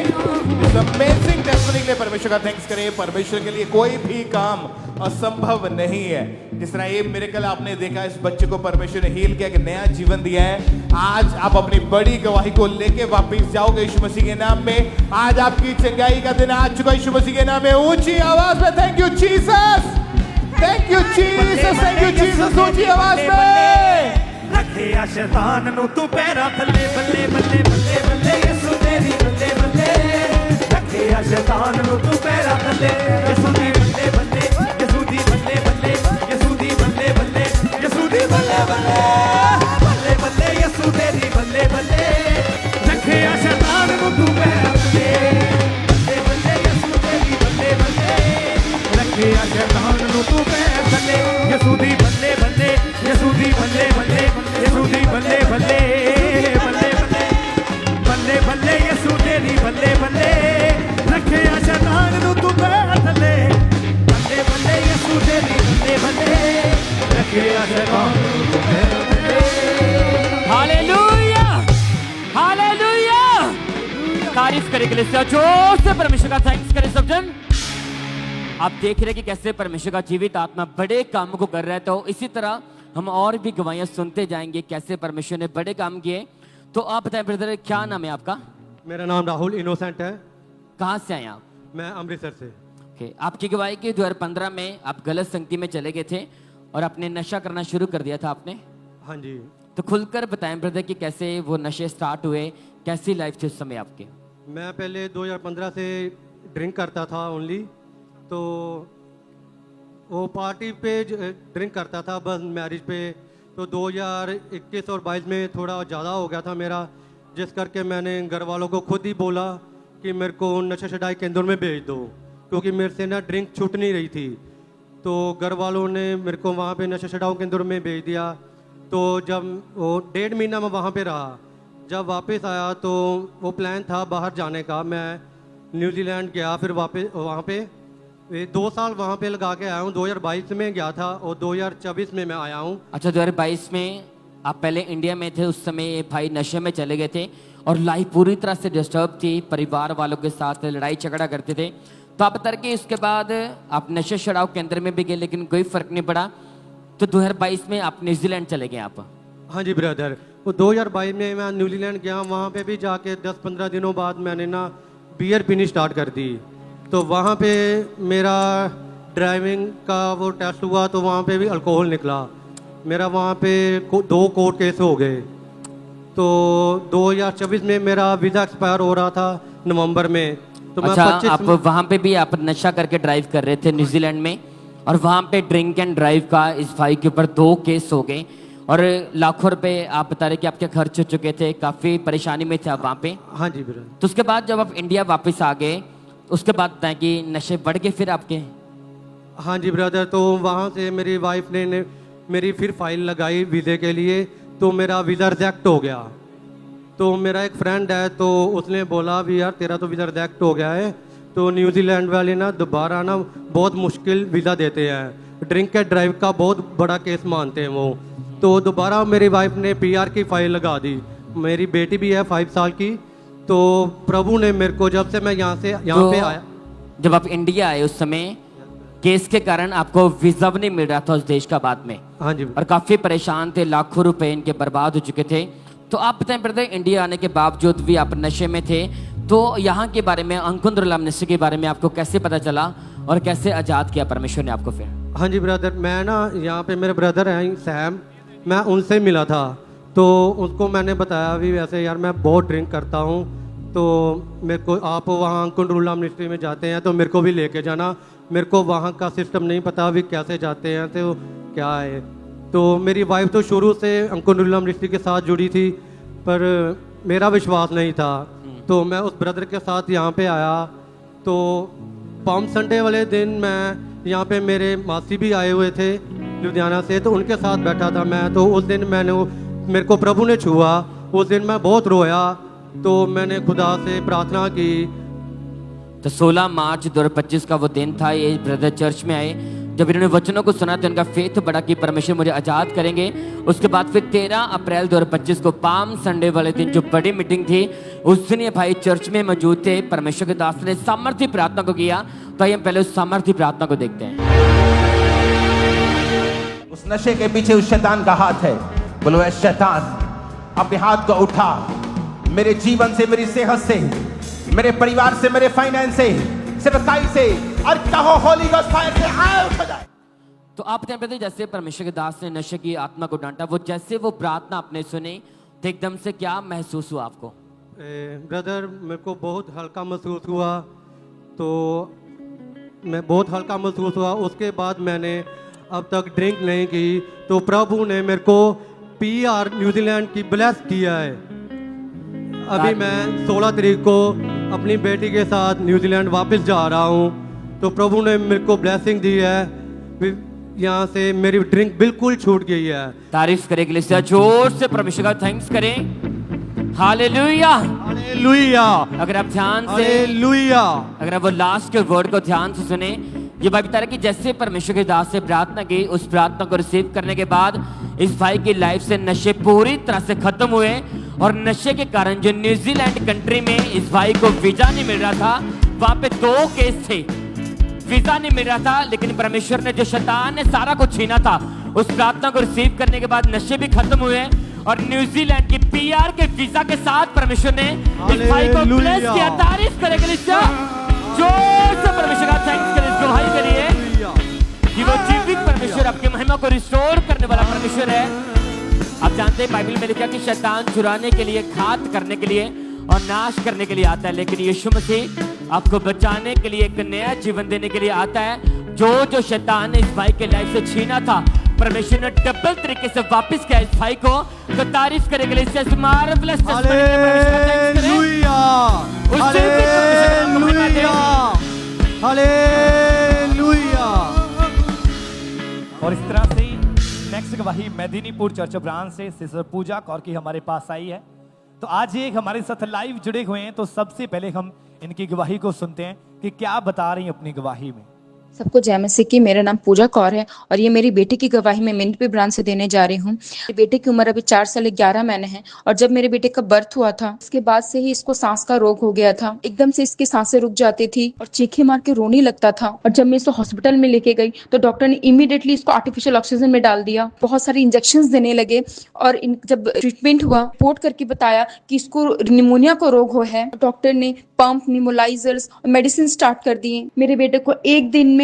इस अमेजिंग टेस्टमनी के लिए परमेश्वर का थैंक्स करें। परमेश्वर के लिए कोई भी काम असंभव नहीं है। जिस तरह ये मिरेकल आपने देखा, इस बच्चे को परमेश्वर ने हील किया, कि नया जीवन दिया है। आज आप अपनी बड़ी गवाही को लेके वापस जाओगे यीशु मसीह के नाम में। आज आपकी चंगाई का दिन आ चुका यीशु मसीह के नाम में। ऊंची आवाज में thank you Jesus, thank you Jesus, thank you Jesus. ऊंची आवाज में रखिया शैतान नु तू पैरा थले बल्ले बल्ले बल्ले बल्ले यीशु तेरी बल्ले बल्ले रखिया शैतान नु तू पैरा थले यीशु दी बल्ले बल्ले यीशु दी बल्ले बल्ले यीशु दी बल्ले बल्ले यीशु दी बल्ले बल्ले बल्ले बल्ले यीशु तेरी बल्ले बल्ले रखिया शैतान नु तू पैरा थले बल्ले बल्ले यीशु तेरी बल्ले बल्ले रखिया शैतान नु तू पैरा थले यीशु दी बल्ले बल्ले यीशु दी बल्ले बल्ले यीशु दी बल्ले बल्ले बल्ले बल्ले बल्ले बल्ले यीशु तेरी बल्ले बल्ले रखिया शैतान नु तू पैर थले बल्ले बल्ले यीशु तेरी बल्ले बल्ले रखिया शैतान नु तू पैर थले हालेलुया, हालेलुया। तारीफ करें कलीसिया, जोर से परमेश्वर का थैंक्स करें सब जन। आप देख रहे हैं कि कैसे परमेश्वर का जीवित आत्मा बड़े कामों को कर रहा है। तो इसी तरह हम और भी गवाहियां सुनते जाएंगे कैसे परमेश्वर ने बड़े काम किए। तो आप बताएं ब्रदर, क्या नाम है आपका? मेरा नाम राहुल इनोसेंट है। कहाँ से आए आप? मैं अमृतसर से। ओके, आपकी गवाही की 2015 में आप गलत संगति में चले गए थे और आपने नशा करना शुरू कर दिया था आपने। हाँ जी। तो खुलकर बताएं ब्रदर कि कैसे वो नशे स्टार्ट हुए, कैसी लाइफ थी उस समय आपकी? मैं पहले 2015 से ड्रिंक करता था ओनली, तो वो पार्टी पे ड्रिंक करता था बस मैरिज पे। तो 2021 और 22 में थोड़ा ज़्यादा हो गया था मेरा, जिस करके मैंने घर वालों को खुद ही बोला कि मेरे को नशा छुड़ाई केंद्र में भेज दो, क्योंकि मेरे से ना ड्रिंक छूट नहीं रही थी। तो घर वालों ने मेरे को वहाँ पे नशा छुड़ाऊ केंद्र में भेज दिया। तो जब वो 1.5 महीना मैं वहाँ पे रहा, जब वापस आया तो वो प्लान था बाहर जाने का। मैं न्यूजीलैंड गया, फिर वापस वहाँ पे 2 साल वहाँ पे लगा के आया हूँ। 2022 में गया था और 2024 में मैं आया हूँ। अच्छा, 2022 में आप पहले इंडिया में थे, उस समय भाई नशे में चले गए थे और लाइफ पूरी तरह से डिस्टर्ब थी, परिवार वालों के साथ लड़ाई झगड़ा करते थे। तो आप बता रहे कि उसके बाद आप नशे छुड़ाऊ केंद्र में भी गए लेकिन कोई फर्क नहीं पड़ा। तो 2022 में आप न्यूजीलैंड चले गए आप? हाँ जी ब्रदर, वो 2022 में मैं न्यूजीलैंड गया। वहाँ पे भी जाके 10-15 दिनों बाद मैंने ना बियर पीनी स्टार्ट कर दी। तो वहाँ पे मेरा ड्राइविंग का वो टेस्ट हुआ, तो वहाँ पे भी अल्कोहल निकला। मेरा वहाँ पे 2 कोर्ट केस हो गए। तो 2024 में मेरा वीज़ा एक्सपायर हो रहा था नवंबर में। तो अच्छा, मैं 25 आप वहाँ पे भी आप नशा करके ड्राइव कर रहे थे न्यूजीलैंड में, और वहाँ पे ड्रिंक एंड ड्राइव का इस भाई के ऊपर 2 केस हो गए और लाखों रुपए आप बता रहे कि आपके खर्च हो चुके थे, काफ़ी परेशानी में थे आप वहाँ पे। हाँ जी ब्रदर। तो उसके बाद जब आप इंडिया वापस आ गए, उसके बाद बताएं कि नशे बढ़ गए फिर आपके? हाँ जी ब्रदर, तो वहाँ से मेरी वाइफ ने मेरी फिर फाइल लगाई वीज़े के लिए, तो मेरा वीज़ा रिजेक्ट हो गया। तो मेरा एक फ्रेंड है, तो उसने बोला भी यार तेरा तो वीज़ा रिजेक्ट हो गया है, तो न्यूजीलैंड वाले ना दोबारा ना बहुत मुश्किल वीज़ा देते हैं, ड्रिंक एंड ड्राइव का बहुत बड़ा केस मानते हैं वो। तो दोबारा मेरी वाइफ ने PR की फाइल लगा दी। मेरी बेटी भी है 5 साल की। तो प्रभु ने मेरे को, जब से मैं यहाँ पे आया, जब आप इंडिया आए उस समय केस के कारण आपको वीजा भी नहीं मिल रहा था उस देश का बाद में। हाँ जी। और काफी परेशान थे, लाखों रुपए इनके बर्बाद हो चुके थे। तो आप बताएं ब्रदर, इंडिया आने के बावजूद भी आप नशे में थे, तो यहाँ के बारे में, अंकुंद्र नशे के बारे में आपको कैसे पता चला और कैसे आजाद किया परमेश्वर ने आपको फिर? हाँ जी ब्रदर, मैं ना यहाँ पे मेरे ब्रदर हैं सैम, मैं उनसे मिला था। तो उसको मैंने बताया भी वैसे यार मैं बहुत ड्रिंक करता हूँ, तो मेरे को आप वहाँ अंकुंद्र मिनिस्ट्री में जाते हैं तो मेरे को भी लेके जाना, मेरे को वहाँ का सिस्टम नहीं पता भी कैसे जाते हैं तो क्या है। तो मेरी वाइफ तो शुरू से अंकुर मिनिस्ट्री के साथ जुड़ी थी, पर मेरा विश्वास नहीं था। तो मैं उस ब्रदर के साथ यहाँ पे आया। तो पाम संडे वाले दिन मैं यहाँ पे मेरे मासी भी आए हुए थे लुधियाना से, तो उनके साथ बैठा था मैं। तो उस दिन मेरे को प्रभु ने छुआ। उस दिन मैं बहुत रोया। तो मैंने खुदा से प्रार्थना की। तो 16 मार्च 2025 का वो दिन था। ये ब्रदर चर्च में आए, जब इन्होंने वचनों को सुना तो इनका फेथ बढ़ा कि परमेश्वर मुझे आज़ाद करेंगे। उसके बाद फिर 13 अप्रैल 2025 को पाम संडे वाले दिन जो बड़ी मीटिंग थी, उस दिन ये भाई चर्च में मौजूद थे। परमेश्वर के दास ने सामर्थ्य प्रार्थना को किया। तो हम पहले उस सामर्थ्य प्रार्थना को देखते हैं। उस नशे के पीछे उस शैतान का हाथ है। बोलो ऐ शैतान, अपने हाथ को उठा मेरे जीवन से, मेरी सेहत से, मेरे परिवार से, मेरे फाइनेंस से, सेवकाई से, और कहो होली गॉस्ट फायर से आउट हो जाए। तो आप जानते थे जैसे परमेश्वर के दास ने नशे की आत्मा को डांटा, वो जैसे वो प्रार्थना आपने सुनी तो एकदम से क्या महसूस हुआ आपको? ब्रदर मेरे को बहुत हल्का महसूस हुआ। तो मैं बहुत हल्का महसूस हुआ। उसके बाद मैंने अब तक ड्रिंक नहीं की। तो प्रभु ने मेरे को PR न्यूजीलैंड की ब्लेस किया है। अभी मैं 16 तारीख को अपनी बेटी के साथ न्यूजीलैंड वापस जा रहा हूँ। तो प्रभु ने मेरे को ब्लेसिंग दी है। यहाँ से मेरी ड्रिंक बिल्कुल छूट गई है। तारीफ करें के लिए जोर से परमेश्वर का थैंक्स करें। Hallelujah, hallelujah. अगर आप ध्यान से, हालेलुया, अगर आप वो लास्ट के वर्ड को ध्यान से सुने, ये बात बता रहा कि जैसे परमेश्वर के दास से प्रार्थना की, उस प्रार्थना को रिसीव करने के बाद इस भाई की लाइफ से नशे पूरी तरह से खत्म हुए। और नशे के कारण जो न्यूजीलैंड कंट्री में इस भाई को वीजा नहीं मिल रहा था, वहां पे 2 केस थे, वीजा नहीं मिल रहा था। लेकिन परमेश्वर ने, जो शैतान ने सारा कुछ छीना था, उस प्रार्थना को रिसीव करने के बाद नशे भी खत्म हुए। और न्यूजीलैंड की PR के वीजा के साथ परमेश्वर ने इस भाई को ब्लेस किया। तारीफ करेंगे जोर से परमेश्वर का थैंक्स करें इस गवाही के लिए कि वो जीवित परमेश्वर आपकी महिमा को रिस्टोर करने वाला परमेश्वर है। आप जानते हैं बाइबल में लिखा कि शैतान चुराने के लिए, घात करने के लिए और नाश करने के लिए आता है, लेकिन यीशु मसीह आपको बचाने के लिए, एक नया जीवन देने के लिए आता है। जो शैतान ने इस भाई के लाइफ से छीना था, परमेश्वर ने डबल तरीके से वापस किया इस भाई को। तो तारीफ करेंगे इस मार्वलस हालेलुया, हालेलुया। और इस तरह से नेक्स्ट गवाही मेदिनीपुर चर्च ब्रांच से सिस्टर पूजा कौर की हमारे पास आई है। तो आज ये हमारे साथ लाइव जुड़े हुए हैं। तो सबसे पहले हम इनकी गवाही को सुनते हैं कि क्या बता रही हैं अपनी गवाही में। सबको जय मसीह की। मेरा नाम पूजा कौर है और ये मेरी बेटी की गवाही मैं मेदिनीपुर ब्रांच से देने जा रही हूँ। मेरे बेटे की उम्र अभी 4 साल 11 महीने है और जब मेरे बेटे का बर्थ हुआ था, उसके बाद से ही इसको सांस का रोग हो गया था। एकदम से इसकी सांसें रुक जाती थी और चीखे मार के रोने लगता था। और जब मैं इसको हॉस्पिटल में लेके गई तो डॉक्टर ने इमीडिएटली इसको आर्टिफिशियल ऑक्सीजन में डाल दिया। बहुत सारे इंजेक्शन देने लगे और जब ट्रीटमेंट हुआ, रिपोर्ट करके बताया कि इसको निमोनिया का रोग हो है। डॉक्टर ने पंप, निमोलाइजर्स, मेडिसिन स्टार्ट कर दिए। मेरे बेटे को एक दिन में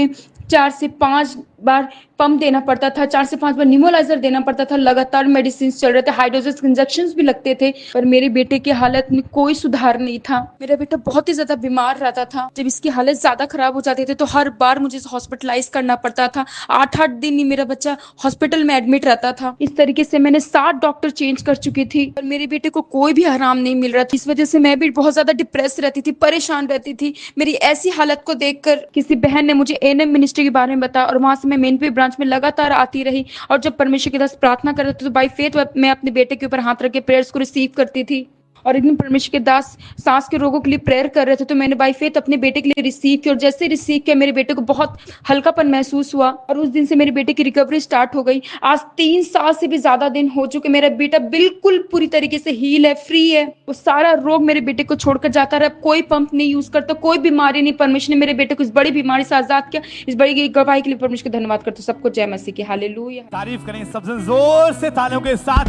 4 से 5 बार पंप देना पड़ता था, 4 से 5 बार निमोलाइजर देना पड़ता था। लगातार मेडिसिन चल रहे थे, हाइड्रोजस इंजेक्शंस भी लगते थे, पर मेरे बेटे की हालत में कोई सुधार नहीं था। मेरा बेटा बहुत ही ज्यादा बीमार रहता था। जब इसकी हालत ज्यादा खराब हो जाती थी तो हर बार मुझे हॉस्पिटलाइज करना पड़ता था। 8-8 दिन ही मेरा बच्चा हॉस्पिटल में एडमिट रहता था। इस तरीके से मैंने 7 डॉक्टर चेंज कर चुकी थी और मेरे बेटे को कोई भी आराम नहीं मिल रहा था। इस वजह से मैं भी बहुत ज्यादा डिप्रेस रहती थी, परेशान रहती थी। मेरी ऐसी हालत को देखकर किसी बहन ने मुझे ANM मिनिस्ट्री के बारे में बताया और वहां से मैं मेदिनीपुर ब्रांच में लगातार आती रही। और जब परमेश्वर के दास प्रार्थना करते थे तो बाय फेथ मैं अपने बेटे के ऊपर हाथ रख के प्रेयर्स को रिसीव करती थी। और एक दिन परमेश्वर के दास सांस के रोगों के लिए प्रेयर कर रहे थे तो मैंने बाय फेथ अपने बेटे के लिए रिसीव किया और जैसे रिसीव किया मेरे बेटे को बहुत हल्कापन महसूस हुआ और उस दिन से मेरे बेटे की रिकवरी स्टार्ट हो गई। आज 3 साल से भी ज्यादा दिन हो चुके। मेरा बेटा बिल्कुल पूरी तरीके से हील है, फ्री है। वो सारा रोग मेरे बेटे को छोड़कर जाता रहा। कोई पंप नहीं यूज करता, कोई बीमारी नहीं। परमेश्वर ने मेरे बेटे को इस बड़ी बीमारी से आजाद किया। इस बड़ी गवाही के लिए परमेश्वर को धन्यवाद करते। सबको जय मसीह की। हालेलुया। तारीफ करें सबसे जोर से तालियों के साथ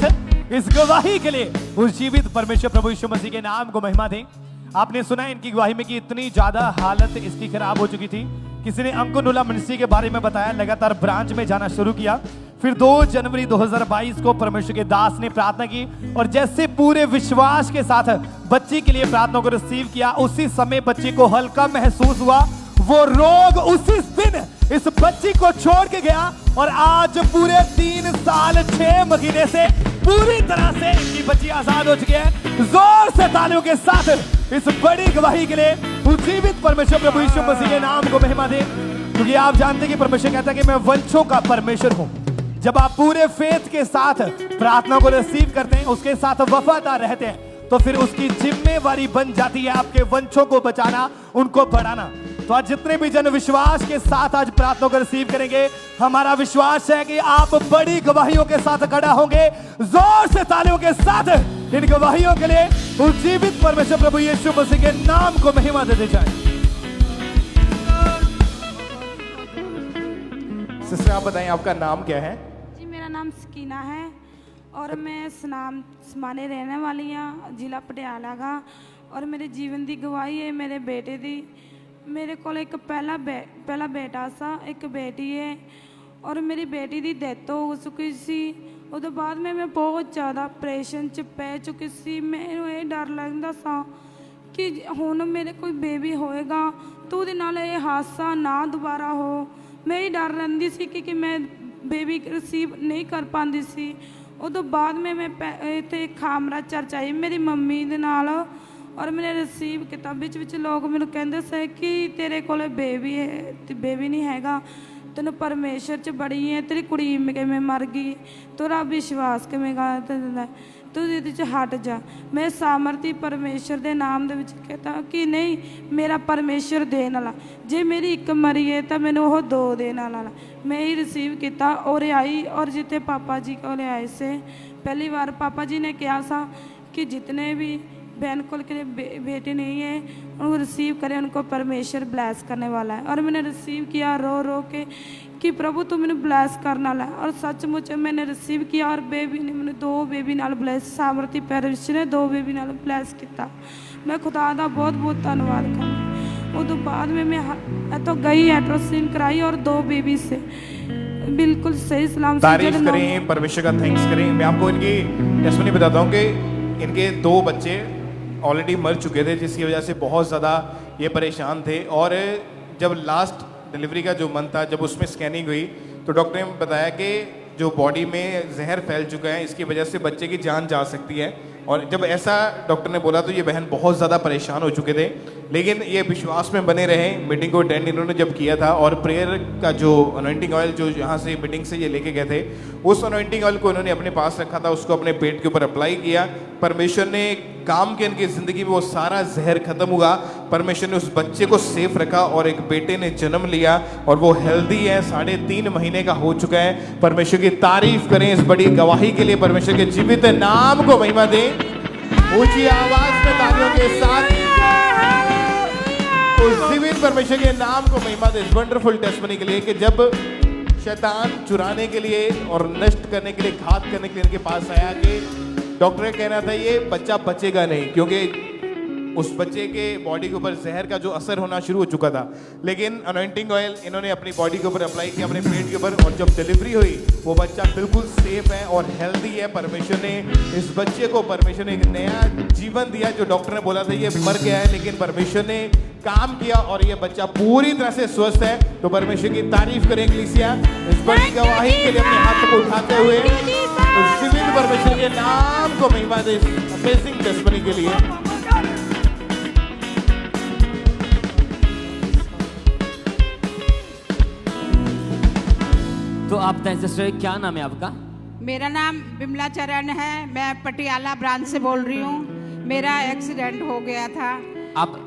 इस गवाही के लिए। उस जीवित परमेश्वर प्रभु यीशु मसीह के नाम को महिमा दें। आपने सुना इनकी गवाही में कि इतनी ज्यादा हालत इसकी खराब हो चुकी थी। किसी ने अंकुनुला मिनिस्ट्री के बारे में बताया, लगातार ब्रांच में जाना शुरू किया। फिर 2 जनवरी 2022 को परमेश्वर के दास ने प्रार्थना की और जैसे पूरे विश्वास के साथ बच्ची के लिए प्रार्थना को रिसीव किया, उसी समय बच्ची को हल्का महसूस हुआ। वो रोग उसी दिन इस बच्ची को छोड़ के गया और आज पूरे 3 साल 6 महीने से पूरी तरह से इनकी बच्ची आजाद हो चुकी है। जोर से तालियों के साथ इस बड़ी गवाही के लिए उज्जीवित परमेश्वर प्रभु यीशु मसीह के नाम को महिमा दे, क्योंकि आप जानते हैं कि परमेश्वर कहता है कि मैं वंशों का परमेश्वर हूं। जब आप पूरे फेथ के साथ प्रार्थना को रिसीव करते हैं, उसके साथ वफादार रहते हैं, तो फिर उसकी जिम्मेवारी बन जाती है आपके वंशों को बचाना, उनको बढ़ाना। तो आज जितने भी जन विश्वास के साथ आज प्रार्थना को रिसीव करेंगे, हमारा विश्वास है कि आप बड़ी गवाहियों के साथ खड़ा होंगे। जोर से तालियों के साथ इन गवाहियों के लिए उज्जीवित परमेश्वर प्रभु यीशु मसीह के नाम को महिमा देते जाए। सिस्टर आप बताएं आपका नाम क्या है? जी मेरा नाम सकीना है और मैं समाने रहने वाली हाँ, जिला पटियाला का। और मेरे जीवन की गवाही है मेरे बेटे की। मेरे को एक पहला बेटा सा, एक बेटी है और मेरी बेटी की डेथ हो चुकी सी। उस बाद में मैं बहुत ज़्यादा ऑपरेशन च पै चुकी सी। मैनू ये डर लगता सा कि हुण मेरे कोई बेबी होएगा तो उहदे नाल ये हादसा ना दोबारा हो। मैं ये डर रहिंदी सी कि मैं बेबी रिसीव नहीं कर पाती सी। उस बाद में मैं इत्थे खामरा चर्च आई मेरी मम्मी दे नाल और मैंने रिसीव किया। विच लोग मैनू कहंदे से कि तेरे कोले बेबी है, बेबी नहीं हैगा, तेन परमेश्वर च बड़ी है, तेरी कुड़ी किवें मर गई, तेरा विश्वास किवें गा, तू ये हट जा। मैं सामर्थी परमेश्वर के नाम दे विच कहता कि नहीं, मेरा परमेश्वर देने वाला, जे मेरी एक मरी है तो मैंने वो 2 देने वाला। मैं ही रिसीव किया और आई और जिते पापा जी को ले आए से पहली बार पापा जी ने कहा सा कि जितने भी बहन को के बेटे नहीं है उनको रिसीव करें, उनको परमेश्वर ब्लेस करने वाला है। और मैंने रिसीव किया रो रो के कि प्रभु तू मैंने ब्लेस करने वाला है। और सचमुच मैंने रिसीव किया और बेबी ने मैंने 2 बेबी नाल ब्लेस, सामर्थी परमेश्वर ने 2 बेबी नाल ब्लेस किया। मैं खुदा का बहुत बहुत धन्यवाद करती। उस बाद में मैं तो गई एट्रोसिन कराई और 2 बेबी से बिल्कुल सही सलाम से। तारीफ करें परमेश्वर का, थैंक्स करें। मैं आपको इनकी टेस्टिमनी बताता हूँ कि इनके 2 बच्चे ऑलरेडी मर चुके थे, जिसकी वजह से बहुत ज़्यादा ये परेशान थे। और जब लास्ट डिलीवरी का जो मंथ था, जब उसमें स्कैनिंग हुई तो डॉक्टर ने बताया कि जो बॉडी में जहर फैल चुका है, इसकी वजह से बच्चे की जान जा सकती है। और जब ऐसा डॉक्टर ने बोला तो ये बहन बहुत ज़्यादा परेशान हो चुके थे, लेकिन ये विश्वास में बने रहे। मीटिंग को अटेंड इन्होंने जब किया था और प्रेयर का जो अनॉइंटिंग ऑयल जो यहाँ से मीटिंग से ये लेके गए थे, उस अनॉइंटिंग ऑयल को इन्होंने अपने पास रखा था, उसको अपने पेट के ऊपर अप्लाई किया। परमेश्वर ने काम के इनकी ज़िंदगी में वो सारा जहर खत्म हुआ। परमेश्वर ने उस बच्चे को सेफ रखा और एक बेटे ने जन्म लिया और वो हेल्दी है, 3.5 महीने का हो चुका है। परमेश्वर की तारीफ करें इस बड़ी गवाही के लिए। परमेश्वर के जीवित नाम को महिमा दें। ऊंची आवाज में तालियों के साथ उस जीवित परमेश्वर के नाम को महिमा दें इस वंडरफुल टेस्टिमनी के लिए कि जब शैतान चुराने के लिए और नष्ट करने के लिए, घात करने के लिए इनके पास आया कि डॉक्टर ने कहना था ये बच्चा बचेगा नहीं, क्योंकि उस बच्चे के बॉडी के ऊपर जहर का जो असर होना शुरू हो चुका था। लेकिन अनॉइंटिंग ऑयल इन्होंने अपनी बॉडी के ऊपर अप्लाई किया, अपने पेट के ऊपर, और जब डिलीवरी हुई वो बच्चा बिल्कुल सेफ है और हेल्दी है। परमेश्वर ने इस बच्चे को, परमेश्वर ने एक नया जीवन दिया। जो डॉक्टर ने बोला था ये मर गया है, लेकिन परमेश्वर ने काम किया और ये बच्चा पूरी तरह से स्वस्थ है। तो परमेश्वर की तारीफ करें कलीसिया इस बड़ी गवाही के लिए अपने हाथ को उठाते हुए जीवित परमेश्वर के नाम को महिमा दे अमेजिंग टेस्टिमनी के लिए। तो आप बताएं सिस्टर, क्या नाम है आपका? मेरा नाम बिमला चरण है, मैं पटियाला ब्रांच से बोल रही हूँ। मेरा एक्सीडेंट हो गया था।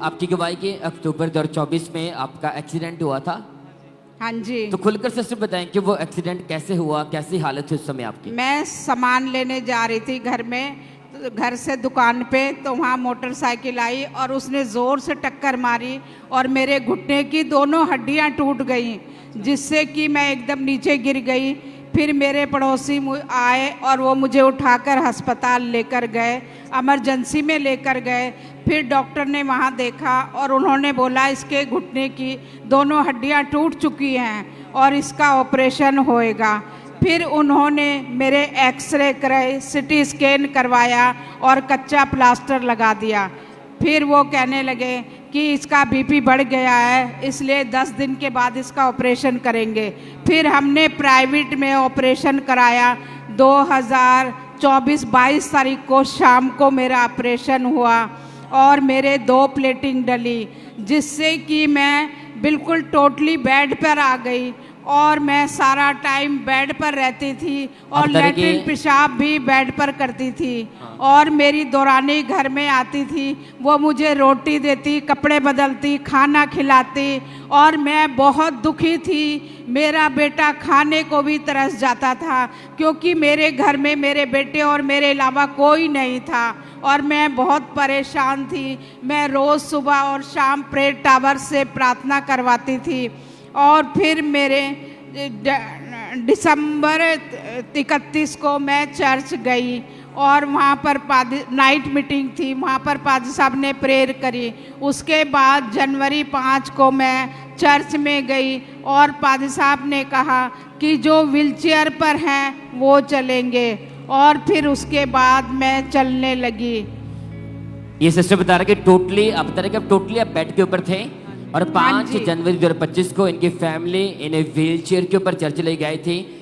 आपकी गवाही के अक्टूबर 2024 में आपका एक्सीडेंट हुआ था? हाँ जी। तो खुलकर सिस्टर बताएं कि वो एक्सीडेंट कैसे हुआ, कैसी हालत थी उस समय आपकी? मैं सामान लेने जा रही थी घर में, घर से दुकान पे, तो वहाँ मोटरसाइकिल आई और उसने ज़ोर से टक्कर मारी और मेरे घुटने की दोनों हड्डियाँ टूट गई, जिससे कि मैं एकदम नीचे गिर गई। फिर मेरे पड़ोसी आए और वो मुझे उठाकर अस्पताल लेकर गए, इमरजेंसी में लेकर गए। फिर डॉक्टर ने वहाँ देखा और उन्होंने बोला इसके घुटने की दोनों हड्डियाँ टूट चुकी हैं और इसका ऑपरेशन होएगा। फिर उन्होंने मेरे एक्सरे कराए, सिटी स्कैन करवाया और कच्चा प्लास्टर लगा दिया। फिर वो कहने लगे कि इसका बीपी बढ़ गया है, इसलिए 10 दिन के बाद इसका ऑपरेशन करेंगे। फिर हमने प्राइवेट में ऑपरेशन कराया। 2024-22 तारीख को शाम को मेरा ऑपरेशन हुआ और मेरे 2 प्लेटिंग डली, जिससे कि मैं बिल्कुल टोटली बेड पर आ गई और मैं सारा टाइम बेड पर रहती थी और लैट्रिन पेशाब भी बेड पर करती थी। और मेरी दौरानी घर में आती थी, वो मुझे रोटी देती, कपड़े बदलती, खाना खिलाती और मैं बहुत दुखी थी। मेरा बेटा खाने को भी तरस जाता था क्योंकि मेरे घर में मेरे बेटे और मेरे अलावा कोई नहीं था और मैं बहुत परेशान थी। मैं रोज़ सुबह और शाम प्रेयर टावर से प्रार्थना करवाती थी। और फिर मेरे दिसंबर 31 को मैं चर्च गई और वहाँ पर नाइट मीटिंग थी, वहाँ पर पादरी साहब ने प्रेयर करी। उसके बाद जनवरी 5 को मैं चर्च में गई और पादरी साहब ने कहा कि जो व्हीलचेयर पर हैं वो चलेंगे और फिर उसके बाद मैं चलने लगी। ये सिस्टर बता रहे कि टोटली आप बता रहे कि टोटली आप बेड के ऊपर थे और 5 जनवरी 2025 को इनकी फैमिली इन्हें व्हीलचेयर के ऊपर चर्च ले गई थी।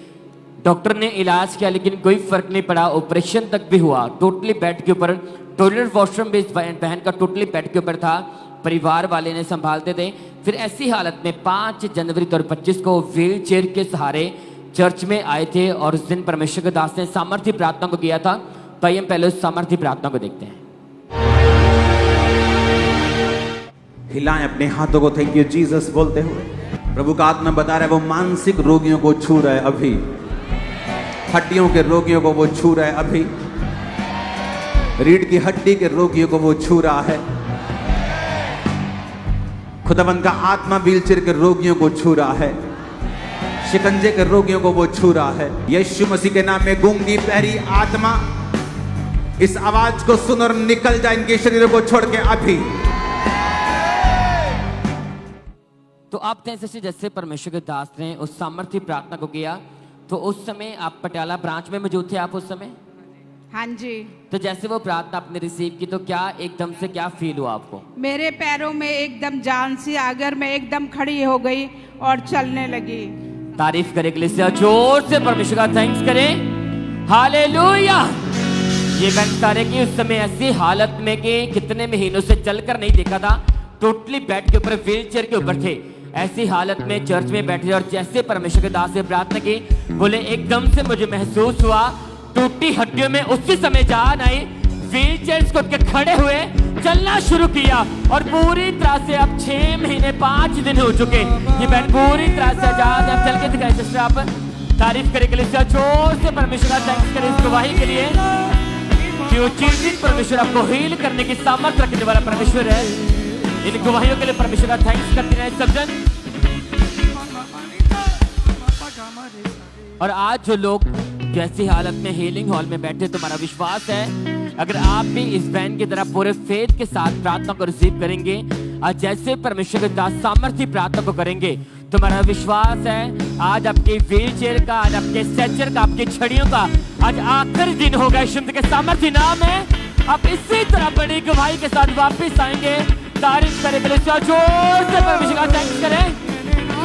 डॉक्टर ने इलाज किया लेकिन कोई फर्क नहीं पड़ा, ऑपरेशन तक भी हुआ। टोटली बेड के ऊपर, टॉयलेट वॉशरूम भी इस बहन का टोटली बेड के ऊपर था, परिवार वाले ने संभालते थे। फिर ऐसी हालत में 5 जनवरी 2025 को व्हीलचेयर के सहारे चर्च में आए थे और उस दिन परमेश्वर के दास ने सामर्थ्य प्रार्थना को किया था। तो आइए हम पहले उस सामर्थ्य प्रार्थना को देखते हैं। हिलाएं अपने हाथों को थैंक यू जीसस बोलते हुए। प्रभु का आत्मा बता रहा है वो मानसिक रोगियों को छू रहा है अभी, हड्डियों के रोगियों को वो छू रहा है अभी, रीढ़ की हड्डी के रोगियों को वो छू रहा है। खुदावंद का आत्मा व्हीलचेयर के रोगियों को छू रहा है, शिकंजे के रोगियों को वो छू रहा है। यीशु मसीह के नाम में गूंगी बहरी आत्मा इस आवाज को सुन और निकल जाए इनके शरीरों को छोड़ के अभी। तो आप जैसे परमेश्वर के दास ने उस सामर्थ्य प्रार्थना को किया, तो उस समय आप पटियाला ब्रांच में मौजूद थे आप उस समय? हाँ जी। तो जैसे वो प्रार्थना आपने रिसीव की तो क्या एकदम से क्या फील हुआ आपको? मेरे पैरों में एकदम जान सी आ गई, मैं एकदम खड़ी हो गई और चलने लगी। तारीफ करें कलीसिया, जोर से परमेश्वर का थैंक्स करें। हालेलुया। ये मैं बता रहे कि उस समय ऐसी हालत में कि कितने महीनों से चलकर नहीं देखा था, टोटली बेड के ऊपर व्हीलचेयर के ऊपर थे। ऐसी हालत में चर्च में बैठे और जैसे परमेश्वर के दास से प्रार्थना की, बोले एकदम से मुझे महसूस हुआ टूटी हड्डियों में उसी समय जान आई। व्हीलचेयर को उठ के खड़े हुए, चलना शुरू किया और पूरी तरह से अब 6 महीने 5 दिन हो चुके, ये बेड पूरी तरह से आजाद है। चल के दिखाए सिस्टर, आप तारीफ करें कलीसिया, जोर से परमेश्वर का थैंक्स करें इस गवाही के लिए कि वो चीज परमेश्वर आपको हील करने की सामर्थ्य रखने वाला परमेश्वर है। इन गवाहियों के लिए परमेश्वर का थैंक्स करते रहे सब जन। और आज जो लोग जैसी हालत में हीलिंग हॉल में बैठे, तुम्हारा विश्वास है अगर आप भी इस बहन की तरह पूरे फेथ के साथ प्रार्थना को रिसीव करेंगे और जैसे परमेश्वर के दास सामर्थ्य प्रार्थना को करेंगे, तुम्हारा विश्वास है आज आपके व्हीलचेयर का, आज आपके स्ट्रेचर का, आपकी छड़ियों का आज आखिरी दिन होगा। यीशु के सामर्थ्य नाम है, आप इसी तरह बड़ी गवाही के साथ वापस आएंगे। तारीफ करें कलीसिया, जोर से परमेश्वर का थैंक्स करें,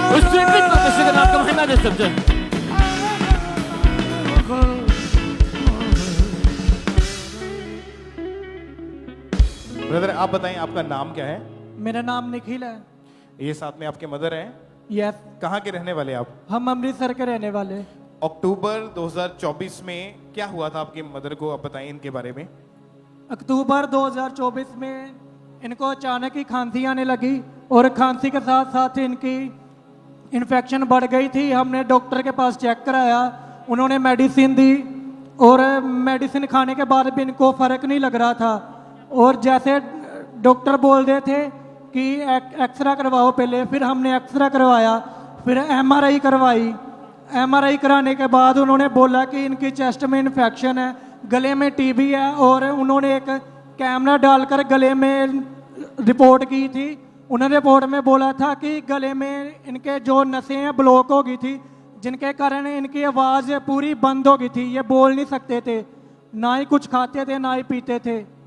उस परमेश्वर के नाम को महिमा दे सब जन। ब्रदर आप बताएं आपका नाम क्या है? मेरा नाम निखिल है। ये साथ में आपके मदर हैं? यस। कहाँ के रहने वाले आप? हम अमृतसर के रहने वाले। अक्टूबर 2024 में क्या हुआ था आपकी मदर को, आप बताएं इनके बारे में। अक्टूबर 2024 में इनको अचानक ही खांसी आने लगी और खांसी के साथ साथ इनकी इन्फेक्शन बढ़ गई थी। हमने डॉक्टर के पास चेक कराया, उन्होंने मेडिसिन दी और मेडिसिन खाने के बाद भी इनको फ़र्क नहीं लग रहा था। और जैसे डॉक्टर बोल रहे थे कि एक्सरा करवाओ पहले, फिर हमने एक्सरा करवाया, फिर एमआरआई करवाई। एमआरआई कराने के बाद उन्होंने बोला कि इनकी चेस्ट में इन्फेक्शन है, गले में टीबी है और उन्होंने एक कैमरा डालकर गले में रिपोर्ट की थी। उन्होंने रिपोर्ट में बोला था कि गले में इनके जो नसें हैं ब्लॉक हो गई थी, जिनके कारण इनकी आवाज़ पूरी बंद हो गई थी, ये बोल नहीं सकते थे, ना ही कुछ खाते थे ना ही पीते थे।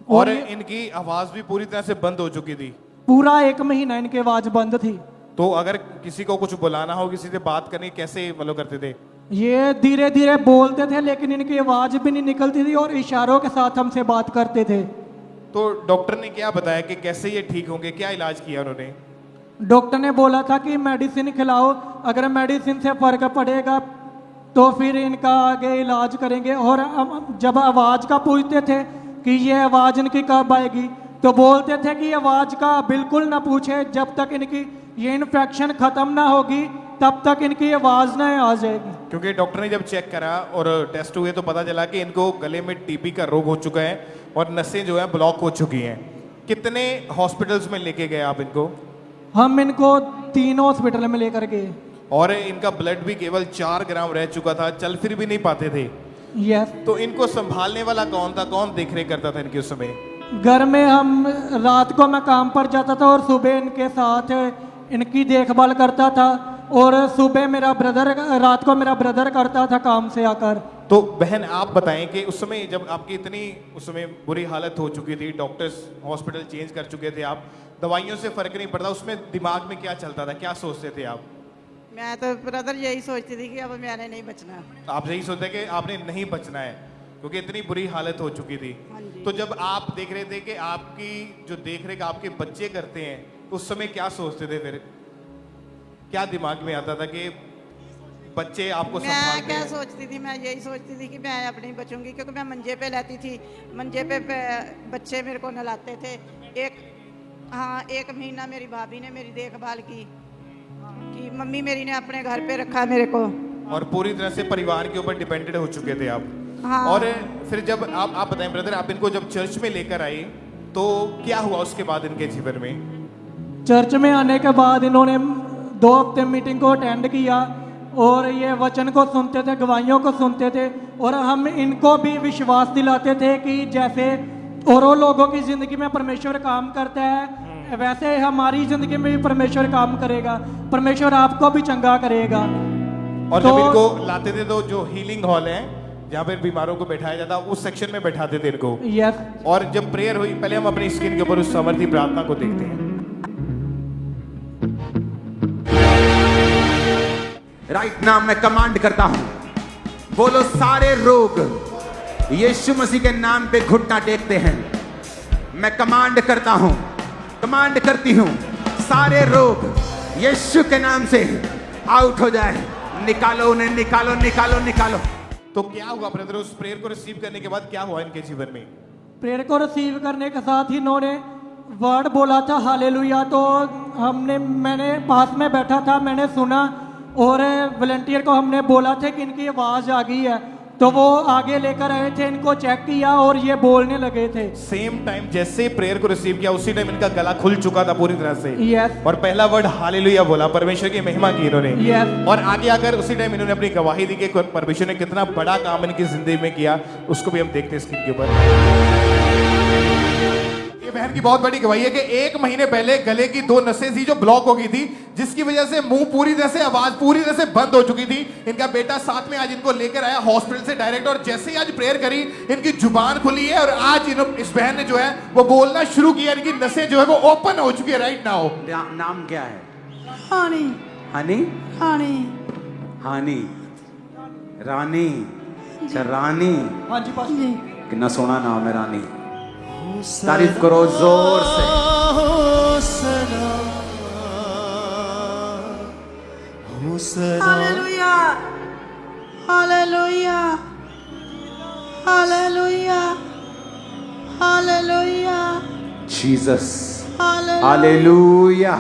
और इनकी आवाज भी पूरी तरह से बंद हो चुकी थी। पूरा 1 महीना इनकी आवाज बंद थी। तो अगर किसी को कुछ बुलाना हो, किसी से बात करनी, कैसे मतलब करते थे? ये धीरे धीरे बोलते थे लेकिन इनकी आवाज भी नहीं निकलती थी और इशारों के साथ हमसे बात करते थे। तो डॉक्टर ने क्या बताया कि कैसे ये ठीक होंगे, क्या इलाज किया उन्होंने? डॉक्टर ने बोला था कि मेडिसिन खिलाओ, अगर मेडिसिन से फर्क पड़ेगा तो फिर इनका आगे इलाज करेंगे। और जब आवाज़ का पूछते थे कि ये आवाज़ इनकी कब आएगी, तो बोलते थे कि आवाज़ का बिल्कुल ना पूछे, जब तक इनकी ये इन्फेक्शन ख़त्म ना होगी तब तक इनकी आवाज़ ना आ जाएगी। क्योंकि डॉक्टर ने जब चेक करा और टेस्ट हुए तो पता चला कि इनको गले में टीबी का रोग हो चुका है और नसें जो है ब्लॉक हो चुकी हैं। कितने हॉस्पिटल्स में लेके गए आप इनको? हम इनको 3 हॉस्पिटल में लेकर गए। और इनका ब्लड भी केवल 4 ग्राम रह चुका था, चल फिर भी नहीं पाते थे। यस। तो इनको संभालने वाला कौन था, कौन देख रेख करता था इनके उस समय? घर में हम रात को मैं काम पर जाता था और सुबह इनके साथ इनकी देखभाल करता था और सुबह मेरा ब्रदर, रात को मेरा ब्रदर करता था काम से आकर। तो बहन आप बताएं कि उस समय जब आपकी इतनी उस समय बुरी हालत हो चुकी थी, डॉक्टर्स हॉस्पिटल चेंज कर चुके थे, आप दवाइयों से फर्क नहीं पड़ता, उसमें दिमाग में क्या चलता था, क्या सोचते थे आप? मैं तो ब्रदर यही सोचती थी कि अब मैंने नहीं बचना। आप यही सोचते कि आपने नहीं बचना है क्योंकि इतनी बुरी हालत हो चुकी थी। तो जब आप देख रहे थे कि आपकी जो देख रेख आपके बच्चे करते हैं, तो उस समय क्या सोचते थे? फिर क्या दिमाग में आता था कि बच्चे आपको मैं क्या सोचती थी? मैं यही सोचती थी कि मैं अब नहीं बचूंगी, क्योंकि मैं मंजे पे रहती थी, मंजे पे बच्चे मेरे को नहलाते थे। एक महीना मेरी भाभी ने मेरी देखभाल की कि मम्मी मेरी ने अपने घर पे रखा मेरे को। और पूरी तरह से परिवार के ऊपर डिपेंडेंट हो चुके थे आप। हाँ। और फिर जब आप बताएं ब्रदर, आप इनको जब चर्च में लेकर आए तो क्या हुआ उसके बाद इनके जीवन में? चर्च में आने के बाद इन्होंने 2 हफ्ते मीटिंग को अटेंड किया और ये वचन को सुनते थे, गवाहियों को सुनते थे और हम इनको भी विश्वास दिलाते थे कि जैसे औरों लोगों की जिंदगी में परमेश्वर काम करता है वैसे हमारी जिंदगी में भी परमेश्वर काम करेगा, परमेश्वर आपको भी चंगा करेगा। और जब इनको लाते थे तो जो हीलिंग हॉल है जहाँ पे बीमारों को बैठाया जाता, उस सेक्शन में बैठाते थे इनको। यस। और जब प्रेयर हुई, पहले हम अपनी स्क्रीन के ऊपर उस सामर्थी प्रार्थना को देखते हैं। राइट नाउ मैं कमांड करता हूं, बोलो सारे रोग यीशु मसीह के नाम पे घुटना टेकते हैं। मैं कमांड करता हूं, कमांड करती हूं, सारे रोग यीशु के नाम से आउट हो जाए। निकालो उन्हें, निकालो निकालो निकालो। तो क्या हुआ ब्रदर, उस प्रेयर को रिसीव करने के बाद क्या हुआ इनके जीवन में? प्रेयर को रिसीव करने के साथ ही इन्होंने वर्ड बोला था हालेलुया। तो मैंने पास में बैठा था, मैंने सुना और वॉलंटियर को हमने बोला था कि इनकी आवाज़ आ गई है, तो वो आगे लेकर आए थे, इनको चेक किया और ये बोलने लगे थे। सेम टाइम जैसे प्रेयर को रिसीव किया उसी टाइम इनका गला खुल चुका था पूरी तरह से। यस। और पहला वर्ड हालेलुया बोला, परमेश्वर की महिमा की इन्होंने। यस। और आगे आकर उसी टाइम इन्होंने अपनी गवाही दी कि परमेश्वर ने कितना बड़ा काम इनकी जिंदगी में किया, उसको भी हम देखते हैं स्क्रीन के ऊपर। ये बहन की बहुत बड़ी गवाही है कि 1 महीने पहले गले की 2 नसें थी जो ब्लॉक हो गई थी, जिसकी वजह से मुंह पूरी तरह से, आवाज पूरी तरह से बंद हो चुकी थी। इनका बेटा साथ में आज इनको लेकर आया हॉस्पिटल से डायरेक्ट, और जैसे ही आज प्रेयर करी इनकी जुबान खुली है और आज इस बहन ने जो है वो बोलना शुरू किया, इनकी नसें जो है वो ओपन हो चुकी है राइट नाउ। नाम क्या है? हानी। हनी? हानी। हानी। रानी। रानी। हाँ जी पास जी। कितना सोना नाम है रानी। तारीफ करो जोर से। Hallelujah, hallelujah, hallelujah, hallelujah, Jesus, hallelujah,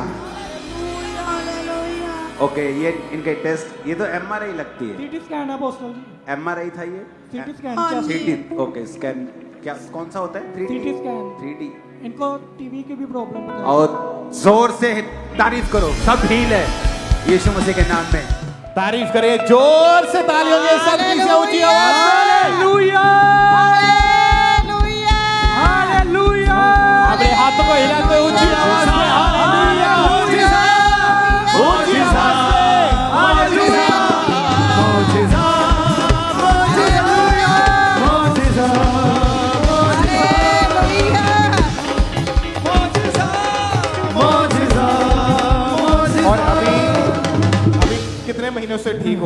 hallelujah. Okay, ये इनके टेस्ट, ये तो एमआरआई लगती है। सीटी स्कैन है पोस्टल जी। एमआरआई था ये? CT scan. सीटी, ओके स्कैन। क्या कौन सा होता है? CT scan. 3D। इनको टीवी की भी प्रॉब्लम है। और जोर से तारीफ करो, सब हील है यीशु मसीह के नाम में। तारीफ करें जोर से, तालियों के साथ ऊंची ऊंची आवाज में। Hallelujah, hallelujah, hallelujah. अपने हाथों को हिलाते ऊंची आवाज में हालेलुया, ऊंची आवाज में हालेलुया,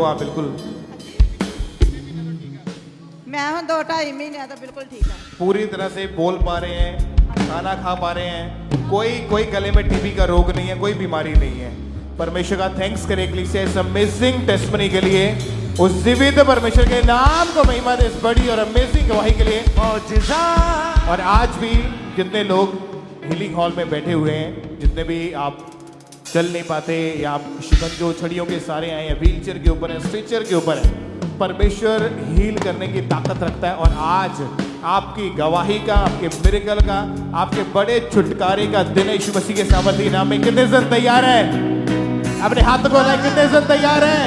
हो आप बिल्कुल मैं हूँ 2-2.5 महीने तो बिल्कुल ठीक है। पूरी तरह से बोल पा रहे हैं, खाना खा पा रहे हैं, कोई गले में टीबी का रोग नहीं है, कोई बीमारी नहीं है। परमेश्वर का थैंक्स करें इक्लेसिया इस अमेजिंग टेस्टमनी के लिए, उस जीवित परमेश्वर के नाम को महिमा दे इस बड़ी और अमेजिंग गवाही के लिए। और आज भी जितने लोग हीलिंग हॉल में बैठे हुए हैं, जितने भी आप चल नहीं पाते या आप शिकंजों छड़ियों के सारे आए हैं, व्हीलचेयर के ऊपर है, स्ट्रेचर के ऊपर है, परमेश्वर हील करने की ताकत रखता है। और आज आपकी गवाही का, आपके मिरेकल का, आपके बड़े छुटकारे का दिन है यीशु मसीह के सामर्थ्य नाम में। कितने जन तैयार हैं? अपने हाथ को लाए, कितने जन तैयार हैं?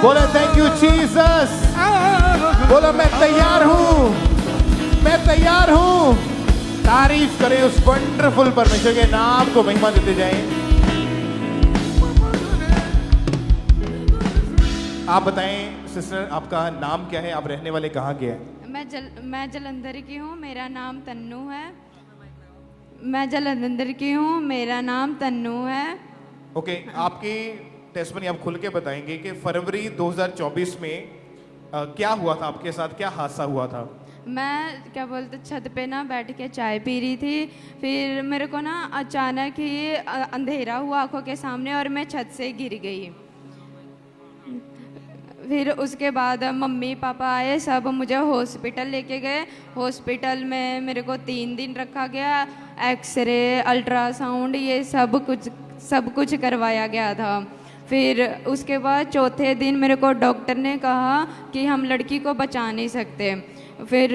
बोले थैंक यू जीसस, बोलो मैं तैयार हूं, मैं तैयार हूं। तारीफ करें उस वंडरफुल परमेश्वर के नाम को महिमा देते जाएं। आप बताएं सिस्टर, आपका नाम क्या है, आप रहने वाले कहाँ के हैं? मैं जलंधर की हूँ, मेरा नाम तन्नू है। मैं जलंधर की हूँ, मेरा नाम तन्नू है। ओके, आपकी टेस्टमनी आप खुल के बताएंगे कि फरवरी 2024 में क्या हुआ था आपके साथ, क्या हादसा हुआ था? मैं क्या बोलते छत पे ना बैठ के चाय पी रही थी, फिर मेरे को ना अचानक ही अंधेरा हुआ आंखों के सामने और मैं छत से गिर गई। फिर उसके बाद मम्मी पापा आए, सब मुझे हॉस्पिटल लेके गए। हॉस्पिटल में मेरे को 3 दिन रखा गया, एक्सरे, अल्ट्रासाउंड, ये सब कुछ करवाया गया था। फिर उसके बाद चौथे दिन मेरे को डॉक्टर ने कहा कि हम लड़की को बचा नहीं सकते। फिर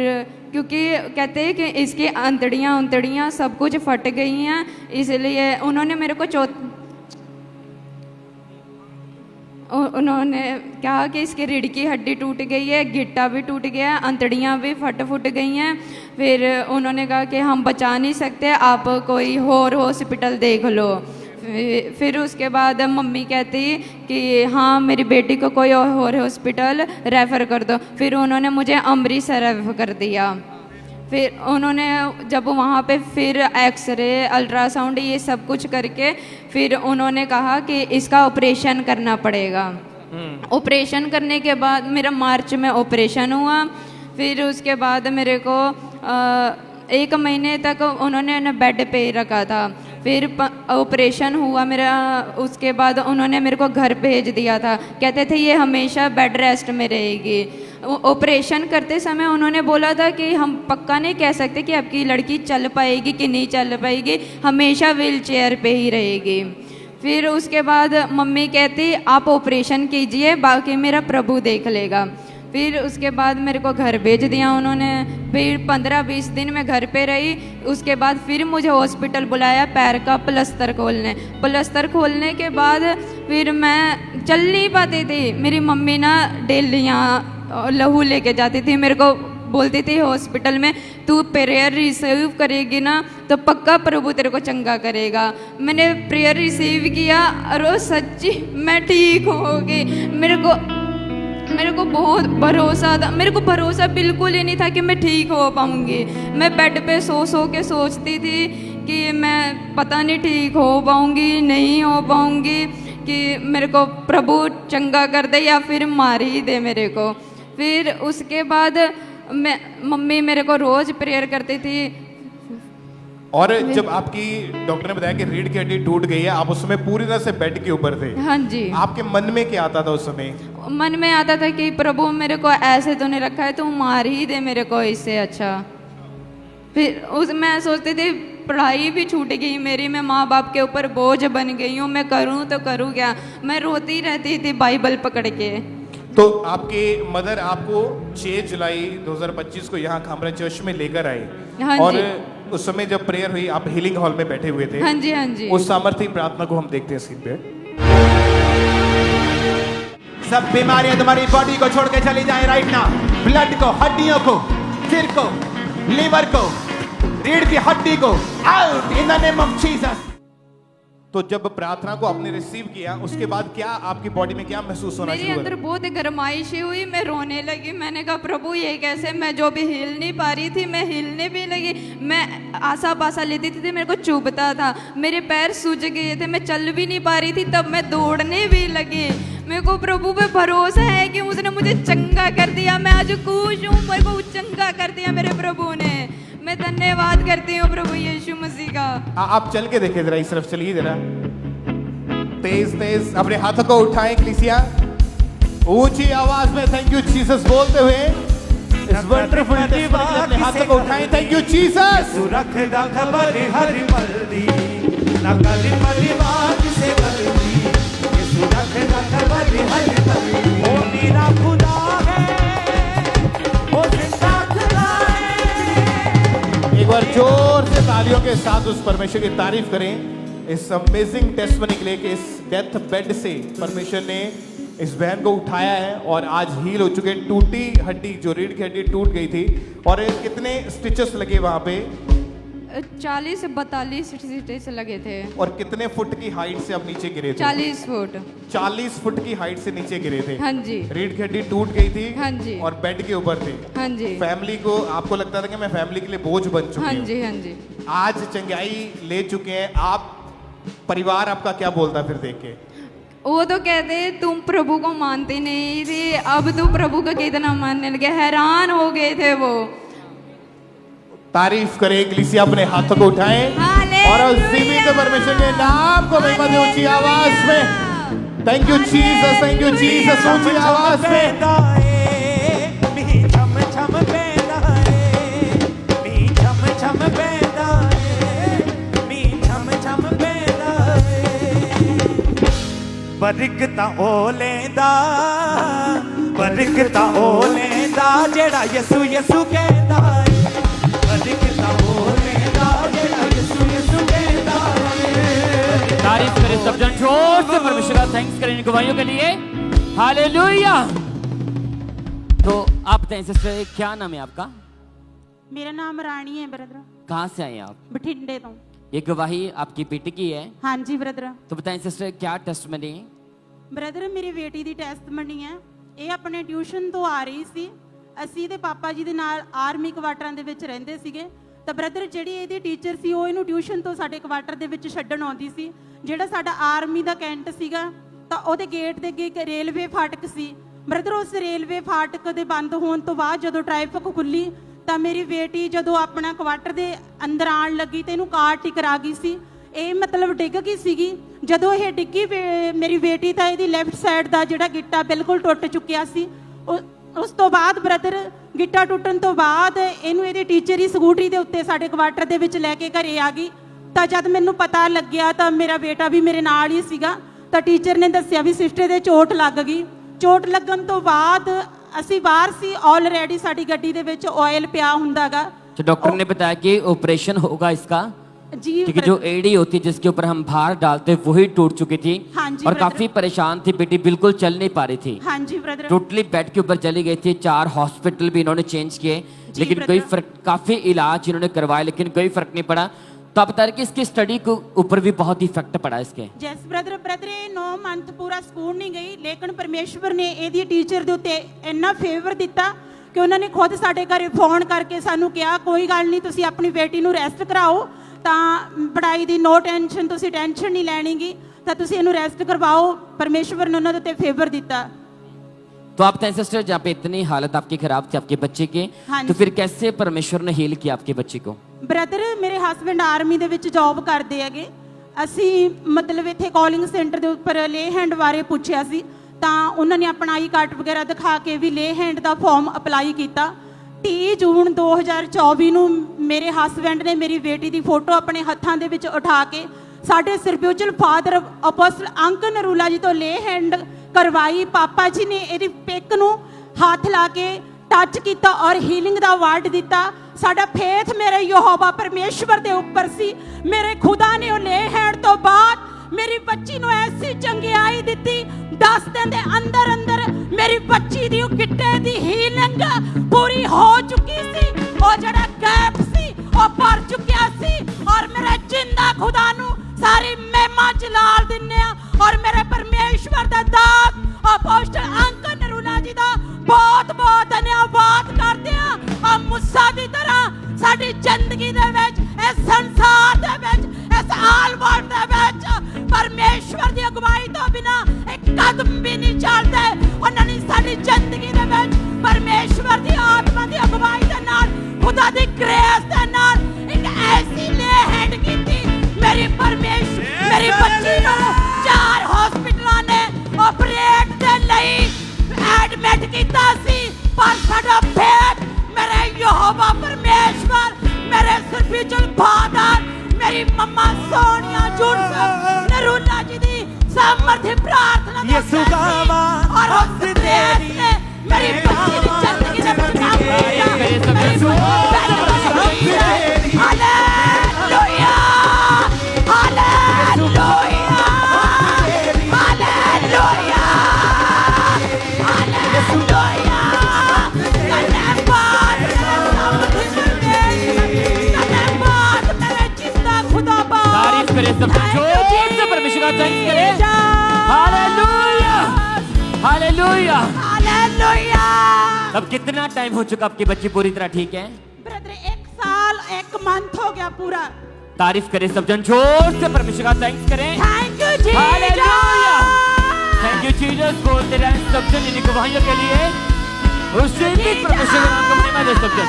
क्योंकि कहते हैं कि इसकी अंतड़ियाँ सब कुछ फट गई हैं, इसलिए उन्होंने मेरे को उन्होंने कहा कि इसकी रीढ़ की हड्डी टूट गई है, गिट्टा भी टूट गया है, अंतड़ियाँ भी फट गई हैं। फिर उन्होंने कहा कि हम बचा नहीं सकते, आप कोई और हॉस्पिटल देख लो। फिर उसके बाद मम्मी कहती कि हाँ मेरी बेटी को कोई और हॉस्पिटल रेफ़र कर दो। फिर उन्होंने मुझे अमृतसर रेफ़र कर दिया। फिर उन्होंने जब वहाँ पे फिर एक्सरे, अल्ट्रासाउंड, ये सब कुछ करके फिर उन्होंने कहा कि इसका ऑपरेशन करना पड़ेगा। ऑपरेशन करने के बाद मेरा मार्च में ऑपरेशन हुआ। फिर उसके बाद मेरे को 1 महीने तक उन्होंने ना बेड पे रखा था। फिर ऑपरेशन हुआ मेरा, उसके बाद उन्होंने मेरे को घर भेज दिया था। कहते थे ये हमेशा बेड रेस्ट में रहेगी। ऑपरेशन करते समय उन्होंने बोला था कि हम पक्का नहीं कह सकते कि आपकी लड़की चल पाएगी कि नहीं चल पाएगी, हमेशा व्हील चेयर पे ही रहेगी। फिर उसके बाद मम्मी कहती आप ऑपरेशन कीजिए, बाकी मेरा प्रभु देख लेगा। फिर उसके बाद मेरे को घर भेज दिया उन्होंने। फिर 15-20 दिन मैं घर पे रही। उसके बाद फिर मुझे हॉस्पिटल बुलाया पैर का प्लस्तर खोलने के बाद फिर मैं चल नहीं पाती थी। मेरी मम्मी ना डेली यहाँ लहू लेके जाती थी, मेरे को बोलती थी हॉस्पिटल में तू प्रेयर रिसीव करेगी ना तो पक्का प्रभु तेरे को चंगा करेगा। मैंने प्रेयर रिसीव किया और वो सच्ची मैं ठीक होगी। मेरे को बहुत भरोसा था। मेरे को भरोसा बिल्कुल ही नहीं था कि मैं ठीक हो पाऊंगी। मैं बेड पे सो के सोचती थी कि मैं पता नहीं ठीक हो पाऊंगी, नहीं हो पाऊंगी, कि मेरे को प्रभु चंगा कर दे या फिर मार ही दे मेरे को। फिर उसके बाद मम्मी मेरे को रोज़ प्रेयर करती थी। और जब आपकी डॉक्टर ने बताया कि रीढ़ की हड्डी टूट गई है, आप उस समय पूरी तरह से बेड के ऊपर थे। हाँ जी। आपके मन में क्या आता था उस समय? मन में आता था कि प्रभु मेरे को ऐसे तो नहीं रखा है, तू मार ही दे मेरे को इससे अच्छा। फिर मैं सोचती थी पढ़ाई भी छूट गई मेरी, मैं माँ बाप के ऊपर बोझ बन गई हूँ, मैं करूँ तो करूँ क्या। मैं रोती रहती थी बाइबल पकड़ के। तो आपके मदर आपको 6 जुलाई 2025 को यहाँ खामरा चर्च में लेकर आए। हाँ और जी। उस समय जब प्रेयर हुई आप हीलिंग हॉल में बैठे हुए थे। हाँ जी, हाँ जी। उस सामर्थ्य प्रार्थना को हम देखते हैं स्क्रीन पे। सब बीमारियां तुम्हारी बॉडी को छोड़ के चली जाए राइट नाउ। ब्लड को, हड्डियों को, सिर को, लीवर को, रीढ़ की हड्डी को, out in the name of Jesus. तो जब प्रार्थना को आपने रिसीव किया उसके बाद क्या आपकी बॉडी में क्या महसूस होना मेरे शुरू अंदर हुआ? बहुत गरमाइश हुई, मैं रोने लगी। मैंने कहा प्रभु ये कैसे, मैं जो भी हिल नहीं पा रही थी मैं हिलने भी लगी। मैं आसा पासा लेती थी, मेरे को चुभता था, मेरे पैर सूज गए थे, मैं चल भी नहीं पा रही थी। तब मैं दौड़ने भी लगी। मेरे को प्रभु पे भरोसा है कि उसने मुझे चंगा कर दिया। मैं आज खुश हूँ, मेरे को चंगा कर दिया मेरे प्रभु ने। मैं धन्यवाद करती हूँ प्रभु यीशु मसीह का। आप चल के देखें जरा, इस तरफ चलिए जरा, तेज तेज अपने हाथों को उठाएं कलीसिया, ऊंची आवाज में थैंक यू जीसस बोलते हुए इस वंडरफुल टेस्टमनी अपने हाथों को उठाएं। Thank you Jesus. रखदा खबर हर मर्दी ना कल परिवार से बल्दी, यीशु रखदा खबर हर मर्दी। ओ मेरा खुदा है, ओ जिंदा खुदा है। एक बार जोर से तालियों के साथ उस परमेश्वर की तारीफ करें इस अमेजिंग टेस्टमनी के लिए कि इस डेथ बेड से परमेश्वर ने इस बहन को उठाया है और आज हील हो चुके हैं। टूटी हड्डी, जो रीढ़ की हड्डी टूट गई थी, और कितने स्टिचेस लगे वहां पे? 40 से 42 स्टिचेस लगे थे। और कितने फुट की हाइट से आप नीचे गिरे थे? 40 फुट। 40 फुट की हाइट से नीचे गिरे थे। हाँ जी। रीढ़ की हड्डी टूट गई थी। हाँ जी। और बेड के ऊपर थे। हाँ जी। फैमिली को, आपको लगता था कि मैं फैमिली के लिए बोझ बन चुकी हूँ। हाँ जी, हाँ जी। आज चंगाई ले चुके हैं आप, परिवार आपका क्या बोलता फिर देख के? वो तो कहते तुम प्रभु को मानते नहीं थे, अब तो प्रभु को कितना मानने लगे, हैरान हो गए थे वो। तारीफ करें कलीसिया, अपने हाथों को उठाएं और जीवित परमेश्वर के नाम को महिमा दें ऊंची आवाज में। Thank you Jesus, thank you Jesus, ऊंची आवाज में। बरकता ओ लेंदा, बरकता ओ लेंदा जेड़ा यसु यसु कहंदा है। बरकता ओ लेंदा जेड़ा यसु यसु कहंदा है। तारीफ करें सब जन जोर से परमेश्वर का, थैंक्स करें इन गवाहियों के लिए। हालेलुया। तो आप बताएं सिस्टर, क्या नाम है आपका? मेरा नाम रानी है ब्रदर। कहाँ से आए आप? बठिंडे तो। ये गवाही आपकी बेटी की है? हाँ जी ब्रदर। तो बताएं सिस्टर, क्या टेस्टमनी? ब्रदर मेरी बेटी ਦੀ ਟੈਸਟਮਨੀ ਹੈ। ਇਹ ਆਪਣੇ ਟਿਊਸ਼ਨ ਤੋਂ ਆ ਰਹੀ ਸੀ, ਅਸੀਂ ਤੇ ਪਾਪਾ ਜੀ ਦੇ ਨਾਲ ਆਰਮੀ ਕੁਆਟਰਾਂ ਦੇ ਵਿੱਚ ਰਹਿੰਦੇ ਸੀਗੇ। ਤਾਂ ਬ੍ਰਦਰ ਜਿਹੜੀ ਇਹਦੀ ਟੀਚਰ ਸੀ ਉਹ ਇਹਨੂੰ ਟਿਊਸ਼ਨ ਤੋਂ ਸਾਡੇ ਕੁਆਟਰ ਦੇ ਵਿੱਚ ਛੱਡਣ ਆਉਂਦੀ ਸੀ। ਜਿਹੜਾ ਸਾਡਾ ਆਰਮੀ ਦਾ ਕੈਂਟ ਸੀਗਾ ਤਾਂ ਉਹਦੇ ਗੇਟ ਦੇ ਅੱਗੇ ਇੱਕ ਰੇਲਵੇ ਫਾਟਕ ਸੀ। ਬ੍ਰਦਰ ਉਸ ਰੇਲਵੇ ਫਾਟਕ ਦੇ ਬੰਦ ਹੋਣ ਤੋਂ ਬਾਅਦ ਜਦੋਂ ਟ੍ਰੈਫਿਕ ਖੁੱਲੀ ਤਾਂ ਮੇਰੀ ਬੇਟੀ ਜਦੋਂ ਆਪਣਾ ਕੁਆਟਰ ਦੇ ਅੰਦਰ ਆਉਣ ਲੱਗੀ ਤੇ ਇਹਨੂੰ ਕਾਰ ਟਕਰਾ ਗਈ ਸੀ। ਇਹ ਮਤਲਬ ਡਿੱਗ ਗਈ ਸੀਗੀ। ਜਦੋਂ ਇਹ ਡਿੱਗੀ ਮੇਰੀ ਬੇਟੀ ਤਾਂ ਇਹਦੀ ਲੈਫਟ ਸਾਈਡ ਦਾ ਜਿਹੜਾ ਗਿੱਟਾ ਬਿਲਕੁਲ ਟੁੱਟ ਚੁੱਕਿਆ ਸੀ। ਉਸ ਤੋਂ ਬਾਅਦ ਬ੍ਰਦਰ ਗਿੱਟਾ ਟੁੱਟਣ ਤੋਂ ਬਾਅਦ ਇਹਨੂੰ ਇਹਦੇ ਟੀਚਰ ਹੀ ਸਕੂਟਰੀ ਦੇ ਉੱਤੇ ਸਾਡੇ ਕੁਆਟਰ ਦੇ ਵਿੱਚ ਲੈ ਕੇ ਘਰੇ ਆ ਗਈ। ਤਾਂ ਜਦ ਮੈਨੂੰ ਪਤਾ ਲੱਗਿਆ ਤਾਂ ਮੇਰਾ ਬੇਟਾ ਵੀ ਮੇਰੇ ਨਾਲ ਹੀ ਸੀਗਾ। ਤਾਂ ਟੀਚਰ ਨੇ ਦੱਸਿਆ ਵੀ ਸਿਸਟਰ ਦੇ ਚੋਟ ਲੱਗ ਗਈ। ਚੋਟ ਲੱਗਣ ਤੋਂ ਬਾਅਦ ਅਸੀਂ ਬਾਹਰ ਸੀ, ਆਲਰੇਡੀ ਸਾਡੀ ਗੱਡੀ ਦੇ ਵਿੱਚ ਆਇਲ ਪਿਆ ਹੁੰਦਾਗਾ। तो डॉक्टर ने बताया कि ऑपरेशन होगा इसका, जी, क्योंकि जो एडी होती है जिसके ऊपर हम भार डालते वही टूट चुकी थी। हाँ जी, और काफी परेशान थी बेटी, बिल्कुल चल नहीं पा रही थी। हाँ जी ब्रदर। टोटली बेड के ऊपर चली गई थी। 4 हॉस्पिटल भी इन्होंने चेंज किए, लेकिन कोई फर्क, काफी इलाज इन्होंने करवाए लेकिन कोई फर्क नहीं पड़ा। तो आप बता रहे कि इसकी स्टडी के ऊपर भी बहुत इफेक्ट पड़ा इसके। जैस ब्रदर ब्रदर 9 मंथ पूरा स्कूल नहीं गई, लेकिन परमेश्वर ने ਇਹਦੀ ਟੀਚਰ ਦੇ ਉੱਤੇ ਇੰਨਾ ਫੇਵਰ ਦਿੱਤਾ ਕਿ ਉਹਨਾਂ ਨੇ ਖੁਦ ਸਾਡੇ ਘਰੇ ਫੋਨ ਕਰਕੇ ਸਾਨੂੰ ਕਿਹਾ ਕੋਈ ਗੱਲ ਨਹੀਂ, ਤੁਸੀਂ ਆਪਣੀ ਬੇਟੀ ਨੂੰ ਰੈਸਟ ਕਰਾਓ, ਤਾਂ ਪੜ੍ਹਾਈ ਦੀ ਨੋ ਟੈਨਸ਼ਨ, ਤੁਸੀਂ ਟੈਨਸ਼ਨ ਨਹੀਂ ਲੈਣੀਗੀ, ਤਾਂ ਤੁਸੀਂ ਇਹਨੂੰ ਰੈਸਟ ਕਰਵਾਓ। परमेश्वर ने ਉਹਨਾਂ ਦੇ ਉੱਤੇ ਫੇਵਰ ਦਿੱਤਾ। तो आप बताएं सिस्टर, जहाँ पे इतनी हालत आपकी खराब थी आपके बच्चे की, तो फिर कैसे परमेश्वर ने हील किया आपके बच्चे को? ਬ੍ਰਦਰ ਮੇਰੇ ਹਸਬੰਡ ਆਰਮੀ ਦੇ ਵਿੱਚ ਜੌਬ ਕਰਦੇ ਹੈਗੇ। ਅਸੀਂ ਮਤਲਬ ਇੱਥੇ ਕਾਲਿੰਗ ਸੈਂਟਰ ਦੇ ਉੱਪਰ ਲੇ ਹੈਂਡ ਬਾਰੇ ਪੁੱਛਿਆ ਸੀ, ਤਾਂ ਉਹਨਾਂ ਨੇ ਆਪਣਾ ਆਈ ਕਾਰਡ ਵਗੈਰਾ ਦਿਖਾ ਕੇ ਵੀ ਲੇ ਹੈਂਡ ਦਾ ਫਾਰਮ ਅਪਲਾਈ ਕੀਤਾ। 30 ਜੂਨ 2024 ਨੂੰ ਮੇਰੇ ਹਸਬੰਡ ਨੇ ਮੇਰੀ ਬੇਟੀ ਦੀ ਫੋਟੋ ਆਪਣੇ ਹੱਥਾਂ ਦੇ ਵਿੱਚ ਉਠਾ ਕੇ ਸਾਡੇ spiritual father apostle uncle Narula ਜੀ ਤੋਂ ਲੇ ਹੈਂਡ ਕਰਵਾਈ। ਪਾਪਾ ਜੀ ਨੇ ਇਹਦੀ ਪਿੱਕ ਨੂੰ ਹੱਥ ਲਾ ਕੇ ਟੱਚ ਕੀਤਾ ਔਰ ਹੀਲਿੰਗ ਦਾ ਵਰਡ ਦਿੱਤਾ। ਸਾਡਾ ਫੇਥ ਮੇਰੇ ਯਹੋਵਾ ਪਰਮੇਸ਼ਵਰ ਦੇ ਉੱਪਰ ਸੀ। ਮੇਰੇ ਖੁਦਾ ਨੇ ਉਹ ਲੇ ਹੈਂਡ ਤੋਂ ਬਾਅਦ ਮੇਰੀ ਬੱਚੀ ਨੂੰ ਐਸੀ ਚੰਗਿਆਈ ਦਿੱਤੀ, 10 ਦਿਨ ਦੇ ਅੰਦਰ ਅੰਦਰ ਮੇਰੀ ਬੱਚੀ ਦੀ ਗਿੱਟੇ ਦੀ ਹੀਲਿੰਗ ਪੂਰੀ ਹੋ ਚੁੱਕੀ ਸੀ। ਉਹ ਜਿਹੜਾ ਗੈਪ ਸੀ ਉਹ ਭਰ ਚੁੱਕਿਆ ਸੀ। ਔਰ ਮੇਰੇ ਜਿੰਦਾ ਖੁਦਾ ਨੂੰ ਸਾਰੀ ਮਹਿਮਾ ਜਲਾਲ ਦਿੰਨੇ ਆ। ਔਰ ਮੇਰੇ ਪਰਮੇਸ਼ਵਰ ਦਾ ਦਾਸ ਅਪੋਸਟਲ ਅੰਕਲ ਨਰੂਲਾ ਜੀ ਦਾ ਬਹੁਤ ਬਹੁਤ ਧੰਨਵਾਦ ਕਰਦੇ ਆ। ਆ ਮੁੱਸਾ ਦੀ ਤਰ੍ਹਾਂ ਸਾਡੀ ਜ਼ਿੰਦਗੀ ਦੇ ਵਿੱਚ, ਇਸ ਸੰਸਾਰ ਦੇ ਵਿੱਚ, ਇਸ ਆਲ ਵਰਲਡ ਦੇ ਵਿੱਚ ਪਰਮੇਸ਼ਵਰ ਦੀ ਅਗਵਾਈ ਤੋਂ ਬਿਨਾ ਇੱਕ ਕਦਮ ਵੀ ਨਹੀਂ भेद कीता सी पर साडा भेद मेरे यहोवा परमेश्वर मेरे स्पिरिचुअल फादर मेरी मम्मा सोनिया जुड़स नरूला जी दी सामर्थ्य प्रार्थना यीशु का आवाज और उस देश ने मेरी बच्ची की जिंदगी ने बचा लिया हालेलुया हालेलुया हालेलुया हालेलुया तारीफ करें सब जोर से परमेश्वर का थैंक्स करें हालेलुया हालेलुया हालेलुया। अब कितना टाइम हो चुका आपकी बच्ची पूरी तरह ठीक है? ब्रदर 1 साल 1 मंथ हो गया पूरा। तारीफ करें सब जन जोर से परमेश्वर का थैंक्स करें thank you Jesus hallelujah thank you Jesus बोलते रहें सब जन इन गवाहियों के लिए उसी भी परमेश्वर के नाम को महिमा दे सब जन।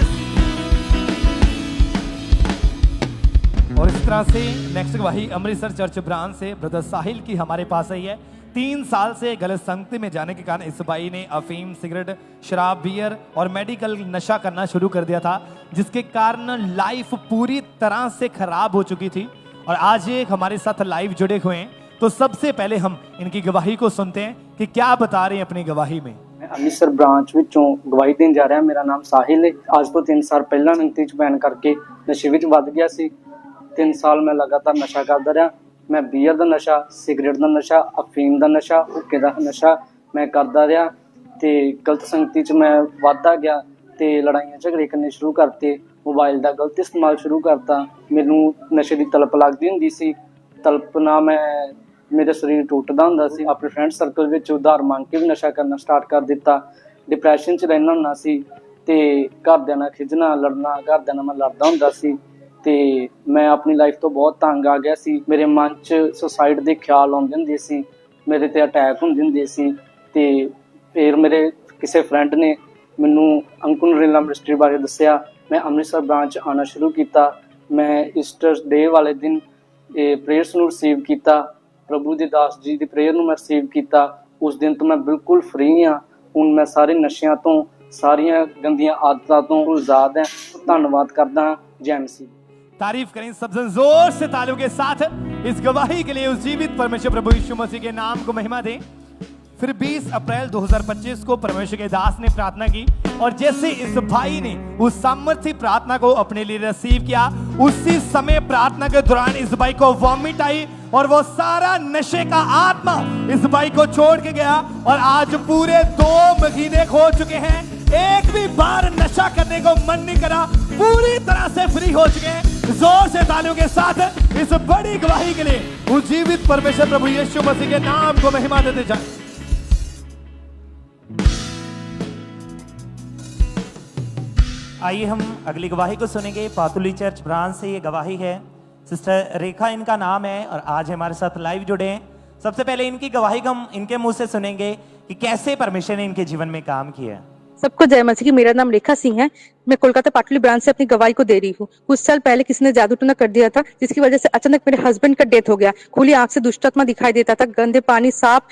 और इस तरह से नेक्स्ट गवाही अमृतसर चर्च ब्रांच से ब्रदर साहिल की हमारे पास आई है। 3 साल से गलत संगति में जाने के कारण इस भाई ने अफीम सिगरेट शराब बियर और मेडिकल नशा करना शुरू कर दिया था, जिसके कारण लाइफ पूरी तरह से खराब हो चुकी थी। और आज ये हमारे साथ लाइव जुड़े हुए हैं, तो सबसे पहले हम इनकी गवाही को सुनते हैं कि क्या बता रहे हैं अपनी गवाही में। मैं अमृतसर ब्रांच विचों गवाही देन जा रहा। मेरा नाम साहिल है। आज तो 3 साल पहला नंगती च बैन करके नशे विच वध गया सी। 3 साल मैं लगातार नशा करदा रहा। मैं बीयर का नशा, सिगरेट का नशा, अफीम का नशा, हुक्के का नशा मैं करदा रहा ते गलत संगति च मैं वधदा गया ते लड़ाइयां झगड़े करने शुरू करते, मोबाइल का गलत इस्तेमाल शुरू करता। मैनू नशे की तलप लगदी हुंदी सी। तलप ना मैं मेरा शरीर टुटदा हुंदा सी। अपने फ्रेंड सर्कल विच उधार मांग के भी नशा करना स्टार्ट कर दिता। डिप्रैशन च रहना हुंदा सी ते घरदियां नाल खिजना लड़ना, घरदियां नाल मैं लड़दा हुंदा सी ते मैं अपनी लाइफ तो बहुत तंग आ गया सी। मेरे मन च सुसाइड के ख्याल आउंदे हुंदे सी, मेरे ते अटैक हुंदे हुंदे सी। ते फिर मेरे किसी फ्रेंड ने मैनू अंकुर नरेला मिनिस्ट्री बारे दस्सिया। मैं अमृतसर ब्रांच आना शुरू किया। मैं ईस्टर डे वाले दिन प्रेयर्स नू रिसीव किया। प्रभु दे दास जी की प्रेयर नू मैं रिसीव किया। उस दिन तो मैं बिल्कुल फ्री हाँ। हुण मैं सारे नशियां तो सारियां गंदियां आदतों तो आज़ाद हैं। धन्यवाद करदा। जय मसीह। तारीफ करें सब जन जोर से तालियों के साथ इस गवाही के लिए। उस जीवित परमेश्वर प्रभु यीशु मसीह के नाम को महिमा दें। फिर 20 अप्रैल 2025 को परमेश्वर के दास ने प्रार्थना की और जैसे इस भाई ने उस सामर्थ्य प्रार्थना को अपने लिए रिसीव किया, उसी समय प्रार्थना के दौरान इस भाई को वॉमिट आई और वो सारा नशे का आत्मा इस भाई को छोड़ के गया। और आज पूरे 2 महीने हो चुके हैं, एक भी बार नशा करने को मन नहीं करा, पूरी तरह से फ्री हो चुके हैं। जोर से तालियों के साथ इस बड़ी गवाही के लिए उस जीवित परमेश्वर प्रभु यीशु मसीह के नाम को महिमा देते जाएं। आइए हम अगली गवाही को सुनेंगे। पातुली चर्च ब्रांच से ये गवाही है। सिस्टर रेखा इनका नाम है और आज हमारे साथ लाइव जुड़े हैं। सबसे पहले इनकी गवाही को हम इनके मुंह से सुनेंगे कि कैसे परमेश्वर ने इनके जीवन में काम किया। सबको जय मसीह की। मेरा नाम रेखा सिंह है। मैं कोलकाता पाटली ब्रांच से अपनी गवाही को दे रही हूँ। कुछ साल पहले किसी ने जादू टोना कर दिया था, जिसकी वजह से अचानक मेरे हस्बैंड का डेथ हो गया। खुली आंख से दुष्ट आत्मा दिखाई देता था, गंदे पानी सांप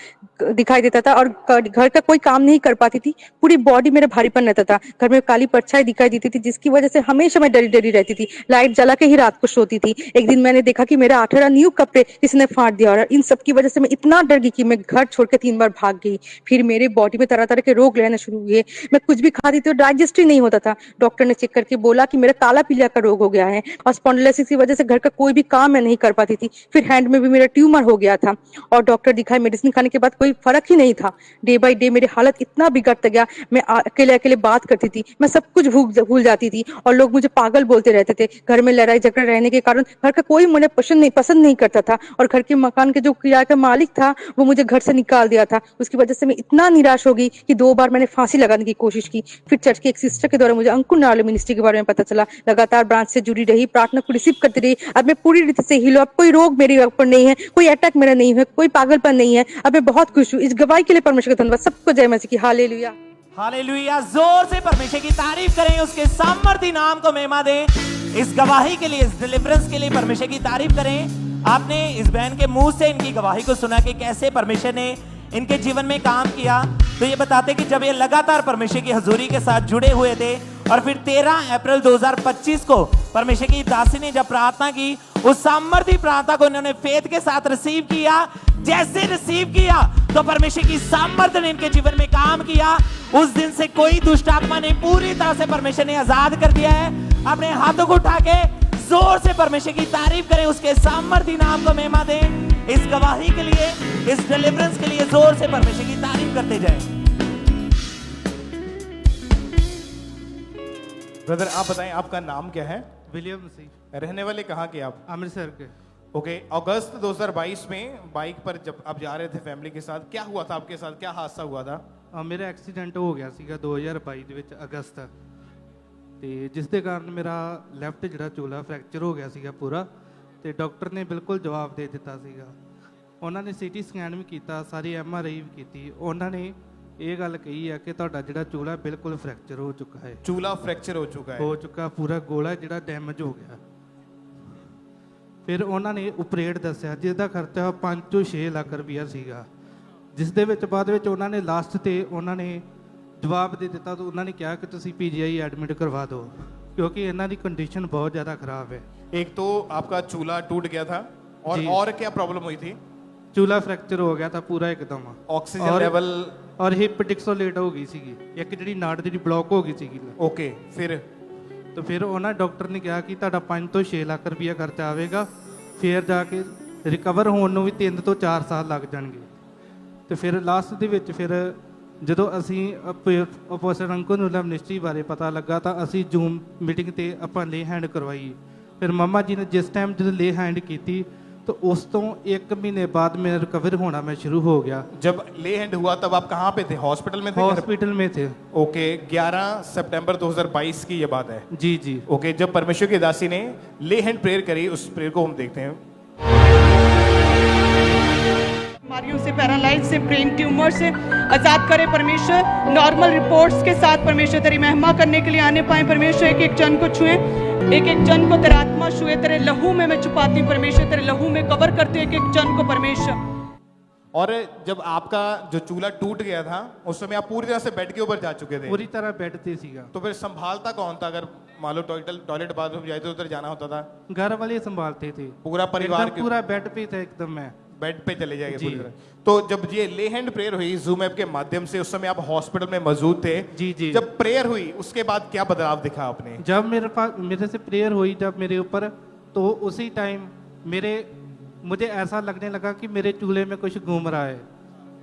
दिखाई देता था और घर का कोई काम नहीं कर पाती थी। पूरी बॉडी मेरा भारीपन रहता था। घर में काली परछाई दिखाई देती थी, जिसकी वजह से हमेशा मैं डरी डरी रहती थी। लाइट जला के ही रात को सोती थी। एक दिन मैंने देखा कि मेरा 18 न्यू कपड़े किसी ने फाड़ दिया और इन सब की वजह से मैं इतना डर गई कि मैं घर छोड़ के 3 बार भाग गई। फिर मेरे बॉडी में तरह तरह के रोग रहना शुरू हुए। मैं कुछ भी खाती थी तो डाइजेस्ट ही नहीं होता था। डॉक्टर ने चेक करके बोला कि मेरा काला पीलिया का रोग हो गया है और स्पॉन्डिलोसिस की वजह से घर का कोई भी काम मैं नहीं कर पाती थी। फिर हैंड में भी मेरा ट्यूमर हो गया था और डॉक्टर दिखाए, मेडिसिन खाने के बाद कोई फर्क ही नहीं था। डे बाय डे मेरी हालत इतना बिगड़ता गया। मैं अकेले अकेले बात करती थी, मैं सब कुछ भूल जाती थी और लोग मुझे पागल बोलते रहते थे। घर में लड़ाई झगड़ा रहने के कारण घर का कोई मुझे पसंद नहीं करता था और घर के मकान के जो किराए का मालिक था वो मुझे घर से निकाल दिया था। उसकी वजह से मैं इतना निराश हो गई कि 2 बार मैंने फांसी लगाने की कोशिश की। फिर चर्च के एक सिस्टर के द्वारा मुझे अंकुर नरेला मिनिस्ट्री के बारे में पता चला। लगातार ब्रांच से जुड़ी रही, प्रार्थना को रिसीव करती रही। अब मैं पूरी रीति से हील हूं। अब कोई रोग मेरे ऊपर नहीं है, कोई अटैक मेरा नहीं है, कोई पागलपन नहीं है। अब मैं बहुत खुश हूँ। इस गवाही के लिए परमेश्वर का धन्यवाद। सबको जय मसीह की। Hallelujah hallelujah. जोर से परमेश्वर की तारीफ करें, उसके सामर्थ्य नाम को महिमा दें। इस गवाही के लिए, इस डिलीवरेंस के लिए परमेश्वर की तारीफ करें। आपने इस बहन के मुंह से इनकी गवाही को सुना कि कैसे परमेश्वर ने इनके जीवन में काम किया, तो ये बताते कि जब ये लगातार परमेश्वर की हजूरी के साथ जुड़े हुए थे और फिर 13 अप्रैल 2025 को परमेश्वर की दासी ने जब प्रार्थना की, उस सामर्थी प्रार्थना को इन्होंने फेथ के साथ रिसीव किया। जैसे रिसीव किया तो परमेश्वर की सामर्थ्य ने इनके जीवन में काम किया। उस दिन से कोई दुष्ट आत्मा ने पूरी तरह से परमेश्वर ने आजाद कर दिया है। अपने हाथों को उठा के जोर से परमेश्वर की तारीफ करें, उसके सामर्थ्य नाम को महिमा दें। इस गवाही के लिए, इस डिलीवरेंस के लिए जोर से परमेश्वर की तारीफ करते जाएं। ब्रदर आप बताएं आपका नाम क्या है? विलियम सिंह। रहने वाले कहाँ के आप? अमृतसर के। ओके, अगस्त 2022 में बाइक पर जब आप जा रहे थे फैमिली के साथ, क्या हुआ था आपके साथ, क्या हादसा हुआ था? मेरा एक्सीडेंट हो ਗਿਆ ਸੀਗਾ 2022 ਦੇ ਵਿੱਚ ਅਗਸਤ, ਤੇ ਜਿਸ ਦੇ ਕਾਰਨ ਮੇਰਾ ਲੈਫਟ ਜਿਹੜਾ ਚੂਲਾ ਫ੍ਰੈਕਚਰ ਹੋ ਗਿਆ ਸੀਗਾ ਪੂਰਾ, ਤੇ ਡਾਕਟਰ ਨੇ ਬਿਲਕੁਲ ਜਵਾਬ ਦੇ ਦਿੱਤਾ ਸੀਗਾ। ਉਹਨਾਂ ਨੇ ਸੀਟੀ ਸਕੈਨ ਵੀ ਕੀਤਾ, ਸਾਰੀ MRI ਵੀ ਕੀਤੀ। ਉਹਨਾਂ ਨੇ ਇਹ ਗੱਲ ਕਹੀ ਆ ਕਿ ਤੁਹਾਡਾ ਜਿਹੜਾ ਚੂਲਾ ਬਿਲਕੁਲ ਫ੍ਰੈਕਚਰ ਹੋ ਚੁੱਕਾ ਹੈ। ਚੂਲਾ ਫ੍ਰੈਕਚਰ ਹੋ ਚੁੱਕਾ ਹੈ? ਹੋ ਚੁੱਕਾ, ਪੂਰਾ ਗੋਲਾ ਜਿਹੜਾ ਡੈਮੇਜ ਹੋ ਗਿਆ। ਫਿਰ ਉਹਨਾਂ ਨੇ ਆਪਰੇਟ ਦੱਸਿਆ ਜਿਸ ਦਾ ਖਰਚਾ 5 ਤੋਂ 6 ਲੱਖ ਰੁਪਈਆ ਸੀਗਾ, ਜਿਸ ਦੇ ਵਿੱਚ ਬਾਅਦ ਵਿੱਚ ਉਹਨਾਂ ਨੇ ਲਾਸਟ ਤੇ ਉਹਨਾਂ ਨੇ ਜਵਾਬ ਦੇ ਦਿੱਤਾ। ਤਾਂ ਉਹਨਾਂ ਨੇ ਕਿਹਾ ਕਿ ਤੁਸੀਂ PGI ਐਡਮਿਟ ਕਰਵਾ ਦਿਓ क्योंकि ਇਹਨਾਂ ਦੀ कंडीशन बहुत ज़्यादा ख़राब है। एक तो आपका चूल्हा टूट गया था और क्या प्रॉब्लम हुई थी? चूल्हा फ्रैक्चर हो गया था पूरा एकदम। ऑक्सीजन लेवल और हिप डिस्लोकेट हो गई सीगी, एक ਜਿਹੜੀ ਨਾੜ ਦੀ ਬਲੌਕ ਹੋ ਗਈ ਸੀਗੀ। ओके, ਫਿਰ ਉਹਨਾਂ ਡਾਕਟਰ ਨੇ ਕਿਹਾ ਕਿ ਤੁਹਾਡਾ 5 ਤੋਂ 6 ਲੱਖ ਰੁਪਈਆ ਖਰਚਾ ਆਵੇਗਾ, ਫਿਰ ਜਾ ਕੇ ਰਿਕਵਰ ਹੋਣ ਨੂੰ ਵੀ 3 ਤੋਂ 4 ਸਾਲ ਲੱਗ ਜਾਣਗੇ। ਤੇ ਫਿਰ ਲਾਸਟ ਦੇ ਵਿੱਚ ਫਿਰ ਜਦੋਂ ਅਸੀਂ ਅਪੋਸਟਲ ਅੰਕਲ ਨੂੰ ਮਿਨਿਸਟਰੀ ਬਾਰੇ ਪਤਾ ਲੱਗਾ ਤਾਂ ਅਸੀਂ ਜ਼ੂਮ ਮੀਟਿੰਗ ਤੇ ਆਪਾਂ ਲੇ ਹੈਂਡ ਕਰਵਾਈ। ਫਿਰ ਮੰਮਾ ਜੀ ਨੇ ਜਿਸ ਟਾਈਮ ਜਦੋਂ ਲੇ हैंड की तो उस तो 1 महीने बाद मेरा रिकवर होना मैं शुरू हो गया। जब ले हैंड हुआ तब आप कहाँ पे थे? हॉस्पिटल में थे? हॉस्पिटल में थे। ओके, 11 सितंबर 2022 की ये बात है। जी जी। ओके, जब परमेश्वर की दासी ने ले हैंड प्रेयर करी, उस प्रेयर को हम देखते हैं। बीमारियों से, पैरालाइज से, ब्रेन ट्यूमर से आजाद करे परमेश्वर। नॉर्मल रिपोर्ट्स के साथ परमेश्वर तेरी महिमा करने के लिए आने पाए परमेश्वर। एक एक जन को छुए, एक एक जन को तेरा आत्मा छुए, तेरे लहू में मैं छुपाती हूँ परमेश्वर, तेरे लहू में कवर करते एक एक जन को परमेश्वर। और जब आपका जो चूल्हा टूट गया था उस समय आप पूरी तरह से बेड के ऊपर जा चुके थे? पूरी तरह बेड पे सीगा। तो फिर संभालता कौन था? अगर मान लो टॉयलेट बाथरूम जाए तो उधर जाना होता था? घर वाले संभालते थे। पूरा परिवार पूरा बेड पे था एकदम। मैं बेड पे चले जाएंगे पूरी तरह। तो जब ये ले हैंड प्रेयर हुई जूम ऐप के माध्यम से, उस समय आप हॉस्पिटल में मौजूद थे। जी जी। जब प्रेयर हुई उसके बाद क्या बदलाव दिखा आपने? जब मेरे से प्रेयर हुई जब मेरे ऊपर, तो उसी टाइम मुझे ऐसा लगने लगा कि मेरे चूल्हे में कुछ घूम रहा है।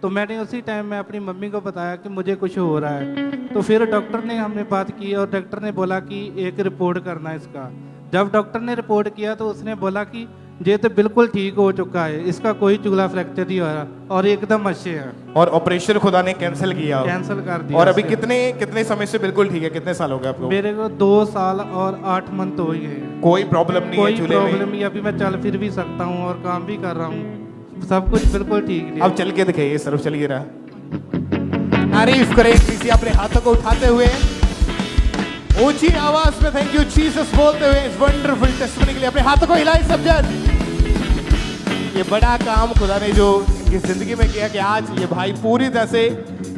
तो मैंने उसी टाइम में अपनी मम्मी को बताया कि मुझे कुछ हो रहा है। तो फिर डॉक्टर ने हमने बात की और डॉक्टर ने बोला कि एक रिपोर्ट करना है इसका। जब डॉक्टर ने रिपोर्ट किया तो उसने बोला कि ये तो बिल्कुल ठीक हो चुका है, इसका कोई चूल्हा फ्रैक्चर नहीं हो रहा और एकदम अच्छे है। और ऑपरेशन खुदा ने कैंसिल किया? कैंसिल कर दिया। और अभी कितने समय से बिल्कुल ठीक है? कितने साल हो गए आपको? मेरे को 2 साल और 8 मंथ हो गए। कोई प्रॉब्लम नहीं है? कोई प्रॉब्लम नहीं, अभी मैं चल फिर भी सकता हूँ और काम भी कर रहा हूँ, सब कुछ बिल्कुल ठीक है। अब चल के दिखाइए सर, चलिए रहा तारीफ करें किसी अपने हाथों को उठाते हुए ऊंची आवाज में थैंक यू जीसस बोलते हुए इस वंडरफुल टेस्टिमनी के लिए अपने हाथों को हिलाएं सब जन। ये बड़ा काम खुदा ने जो इनकी जिंदगी में किया कि आज ये भाई पूरी तरह से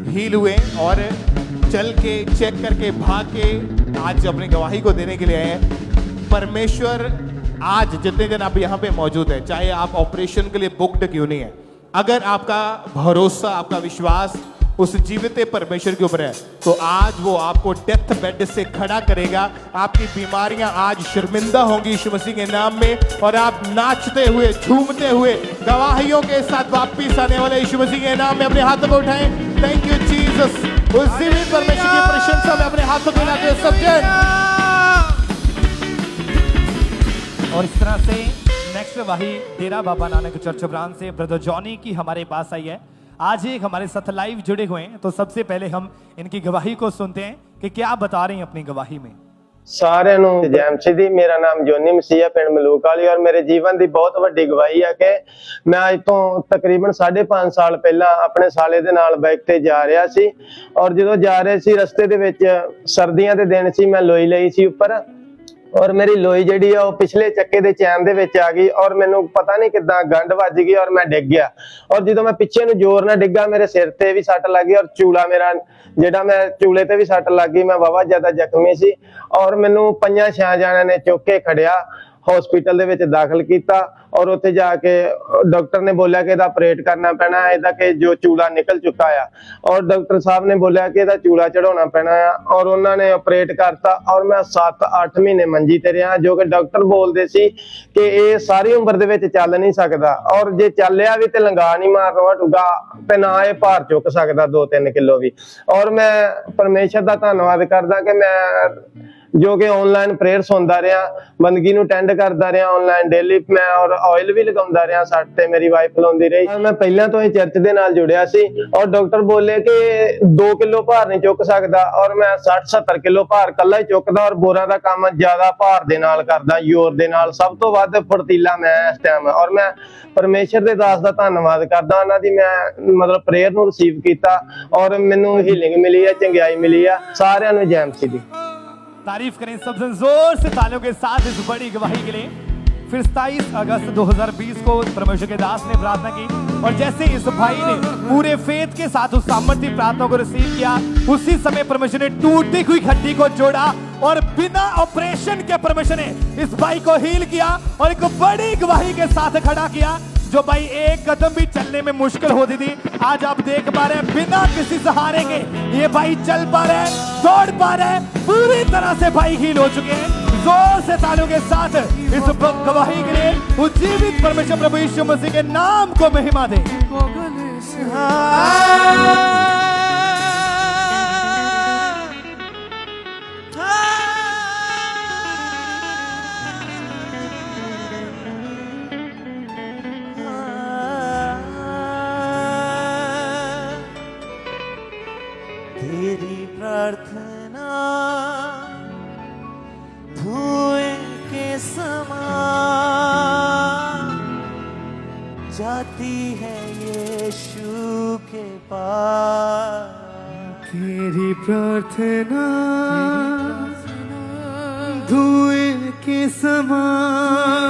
हील हुए और चल के चेक करके भाग के आज अपनी गवाही को देने के लिए आए हैं। परमेश्वर आज जितने जन आप यहाँ पे मौजूद है, चाहे आप ऑपरेशन के लिए बुक्ड क्यों नहीं है, अगर आपका भरोसा, आपका विश्वास उस जीवित परमेश्वर के ऊपर है तो आज वो आपको डेथ बेड से खड़ा करेगा। आपकी बीमारियां आज शर्मिंदा होंगी यीशु मसीह के नाम में और आप नाचते हुए झूमते हुए गवाहियों के साथ वापिस आने वाले यीशु मसीह के नाम में अपने हाथों को उठाएं। Thank you Jesus. उस जीवित परमेश्वर की प्रशंसा में अपने हाथों को हिलाते हुए सब जन। और इस तरह से नेक्स्ट गवाही डेरा बाबा नानक चर्च ब्रांच से ब्रदर जॉनी की हमारे पास आई है। आज एक हमारे साथ लाइव जुड़े हुए हैं, तो सबसे पहले हम इनकी गवाही को सुनते हैं कि क्या बता रहे हैं अपनी गवाही में। ਸਾਰਿਆਂ ਨੂੰ ਜੈ ਮਸੀਹ ਦੀ। ਮੇਰਾ ਨਾਮ ਜੋਨੀ ਮਸੀਹ ਹੈ, ਪਿੰਡ ਮਲੂਕ ਵਾਲੀ। ਔਰ ਮੇਰੇ ਜੀਵਨ ਦੀ ਬਹੁਤ ਵੱਡੀ ਗਵਾਹੀ ਹੈ ਕਿ ਮੈਂ ਅੱਜ ਤੋਂ ਤਕਰੀਬਨ 5.5 ਸਾਲ ਪਹਿਲਾਂ ਆਪਣੇ ਸਾਲੇ ਦੇ ਨਾਲ ਬਾਈਕ ਤੇ ਜਾ ਰਿਹਾ ਸੀ ਔਰ ਜਦੋਂ ਜਾ ਰਹੇ ਸੀ ਰਸਤੇ ਦੇ ਵਿੱਚ ਸਰਦੀਆਂ ਦੇ ਦਿਨ ਸੀ, ਮੈਂ ਲੋਈ ਲਈ ਸੀ ਉੱਪਰ ਔਰ ਮੇਰੀ ਲੋਈ ਜਿਹੜੀ ਆ ਉਹ ਪਿਛਲੇ ਚੱਕੇ ਦੇ ਚੈਨ ਦੇ ਵਿੱਚ ਆ ਗਈ ਔਰ ਮੈਨੂੰ ਪਤਾ ਨਹੀਂ ਕਿੱਦਾਂ ਗੰਢ ਵੱਜ ਗਈ ਔਰ ਮੈਂ ਡਿੱਗ ਗਿਆ ਔਰ ਜਦੋਂ ਮੈਂ ਪਿੱਛੇ ਨੂੰ ਜ਼ੋਰ ਨਾਲ ਡਿੱਗਾ ਮੇਰੇ ਸਿਰ ਤੇ ਵੀ ਸੱਟ ਲੱਗੀ ਔਰ ਚੂਲਾ ਮੇਰਾ ਜਿਹੜਾ ਮੈਂ ਚੂਲੇ ਤੇ ਵੀ ਸੱਟ ਲੱਗ ਗਈ। ਮੈਂ ਵਾਵਾ ਜ਼ਿਆਦਾ ਜ਼ਖਮੀ ਸੀ ਔਰ ਮੈਨੂੰ 5-6 ਜਣਿਆਂ ਨੇ ਚੁੱਕ ਕੇ ਖੜਿਆ ਹਸਪੀਟਲ ਦੇ ਵਿੱਚ ਦਾਖਲ ਕੀਤਾ ਔਰ ਉੱਥੇ ਜਾ ਕੇ ਡਾਕਟਰ ਨੇ ਬੋਲਿਆ ਕਿ ਇਹਦਾ ਆਪਰੇਟ ਕਰਨਾ ਪੈਣਾ ਹੈ, ਇਹਦਾ ਕਿ ਜੋ ਚੂਲਾ ਨਿਕਲ ਚੁੱਕਾ ਆ ਔਰ ਡਾਕਟਰ ਸਾਹਿਬ ਨੇ ਬੋਲਿਆ ਕਿ ਇਹਦਾ ਚੂਲਾ ਚੜਾਉਣਾ ਪੈਣਾ ਆ ਔਰ ਉਹਨਾਂ ਨੇ ਆਪਰੇਟ ਕਰਤਾ ਔਰ ਮੈਂ 7-8 ਮਹੀਨੇ ਮੰਜੀ ਤੇ ਰਿਹਾ ਜੋ ਕਿ ਡਾਕਟਰ ਬੋਲਦੇ ਸੀ ਕਿ ਇਹ ਸਾਰੀ ਉਮਰ ਦੇ ਵਿੱਚ ਚੱਲ ਨਹੀਂ ਸਕਦਾ ਔਰ ਜੇ ਚੱਲਿਆ ਵੀ ਤੇ ਲੰਗਾ ਨਹੀਂ ਮਾਰਨਾ ਹਟੂਗਾ ਤੇ ਨਾ ਇਹ ਭਾਰ ਚੁੱਕ ਸਕਦਾ 2-3 ਕਿਲੋ ਵੀ। ਔਰ ਮੈਂ ਪਰਮੇਸ਼ਰ ਦਾ ਧੰਨਵਾਦ ਕਰਦਾ ਕਿ ਮੈਂ ਜੋ ਕਿ ਆਨਲਾਈਨ ਪ੍ਰੇਅਰ ਸੁਣਦਾ ਰਿਹਾ, ਬੰਦਗੀ ਨੂੰ ਅਟੈਂਡ ਕਰਦਾ ਰਿਹਾ ਆਨਲਾਈਨ ਡੇਲੀ ਮੈਂ ਔਰ ਆਇਲ ਵੀ ਲਗਾਉਂਦਾ ਰਿਹਾ ਸੱਟ ਤੇ ਮੇਰੀ ਵਾਈਫ ਲਾਉਂਦੀ ਰਹੀ। ਮੈਂ ਪਹਿਲਾਂ ਤੋਂ ਹੀ ਚਰਚ ਦੇ ਨਾਲ ਜੁੜਿਆ ਸੀ ਔਰ ਡਾਕਟਰ ਬੋਲੇ ਕਿ 2 ਕਿਲੋ ਭਾਰ ਨਹੀਂ ਚੁੱਕ ਸਕਦਾ ਔਰ ਮੈਂ 60-70 ਕਿਲੋ ਭਾਰ ਕੱਲਾ ਹੀ ਚੁੱਕਦਾ ਔਰ ਬੋਰਾਂ ਦਾ ਕੰਮ ਜ਼ਿਆਦਾ ਭਾਰ ਦੇ ਨਾਲ ਕਰਦਾ, ਜ਼ੋਰ ਦੇ ਨਾਲ। ਸਭ ਤੋਂ ਵੱਧ ਫੁਰਤੀਲਾ ਮੈਂ ਇਸ ਟਾਈਮ ਔਰ ਮੈਂ ਪਰਮੇਸ਼ਰ ਦੇ ਦਾਸ ਦਾ ਧੰਨਵਾਦ ਕਰਦਾ ਉਹਨਾਂ ਦੀ। ਮੈਂ ਮਤਲਬ ਪ੍ਰੇਅਰ ਨੂੰ ਰਿਸੀਵ ਕੀਤਾ ਔਰ ਮੈਨੂੰ ਹੀਲਿੰਗ मिली है, चंगाई मिली है। सारिਆਂ ਨੂੰ जय मसीह दी। तारीफ करें सबसे जोर से तालियों के साथ इस बड़ी गवाही के लिए। फिर 27 अगस्त 2020 को परमेश्वर के दास ने प्रार्थना की और जैसे इस भाई ने पूरे फेथ के साथ उस सामर्थ्य प्रार्थना को रिसीव किया उसी समय परमेश्वर ने टूटी हुई हड्डी को जोड़ा और बिना ऑपरेशन के परमेश्वर ने इस भाई को हील किया और एक बड़ी गवाही के साथ खड़ा किया। जो भाई एक कदम भी चलने में मुश्किल होती थी आज आप देख पा रहे हैं बिना किसी सहारे के ये भाई चल पा रहे हैं, दौड़ पा रहे हैं, पूरी तरह से भाई हील हो चुके हैं। जोर से तालियों के साथ इस गवाही के लिए उज्जीवित परमेश्वर प्रभु यीशु मसीह के नाम को महिमा दे। तेरी प्रार्थना धुएं के समान जाती है यीशु के पास। तेरी प्रार्थना धुएं के समान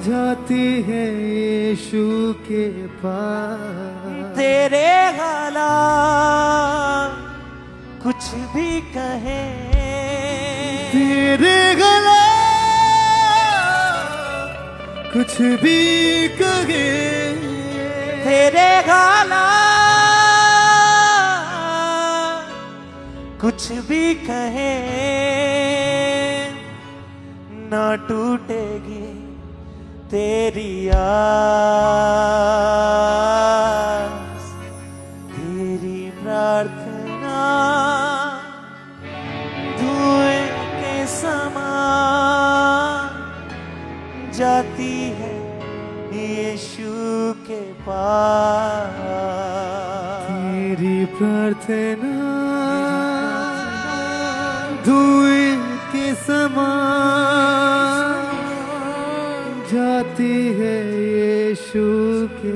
जाती है यीशु के पास। तेरे हालात कुछ भी कहे, तेरे हालात कुछ भी कहे, तेरे हालात कुछ भी कहे ना टूटेगी तेरी आस। तेरी प्रार्थना धुएं के समान जाती है यीशु के पास। तेरी प्रार्थना धुएं के समान जाती है यीशु के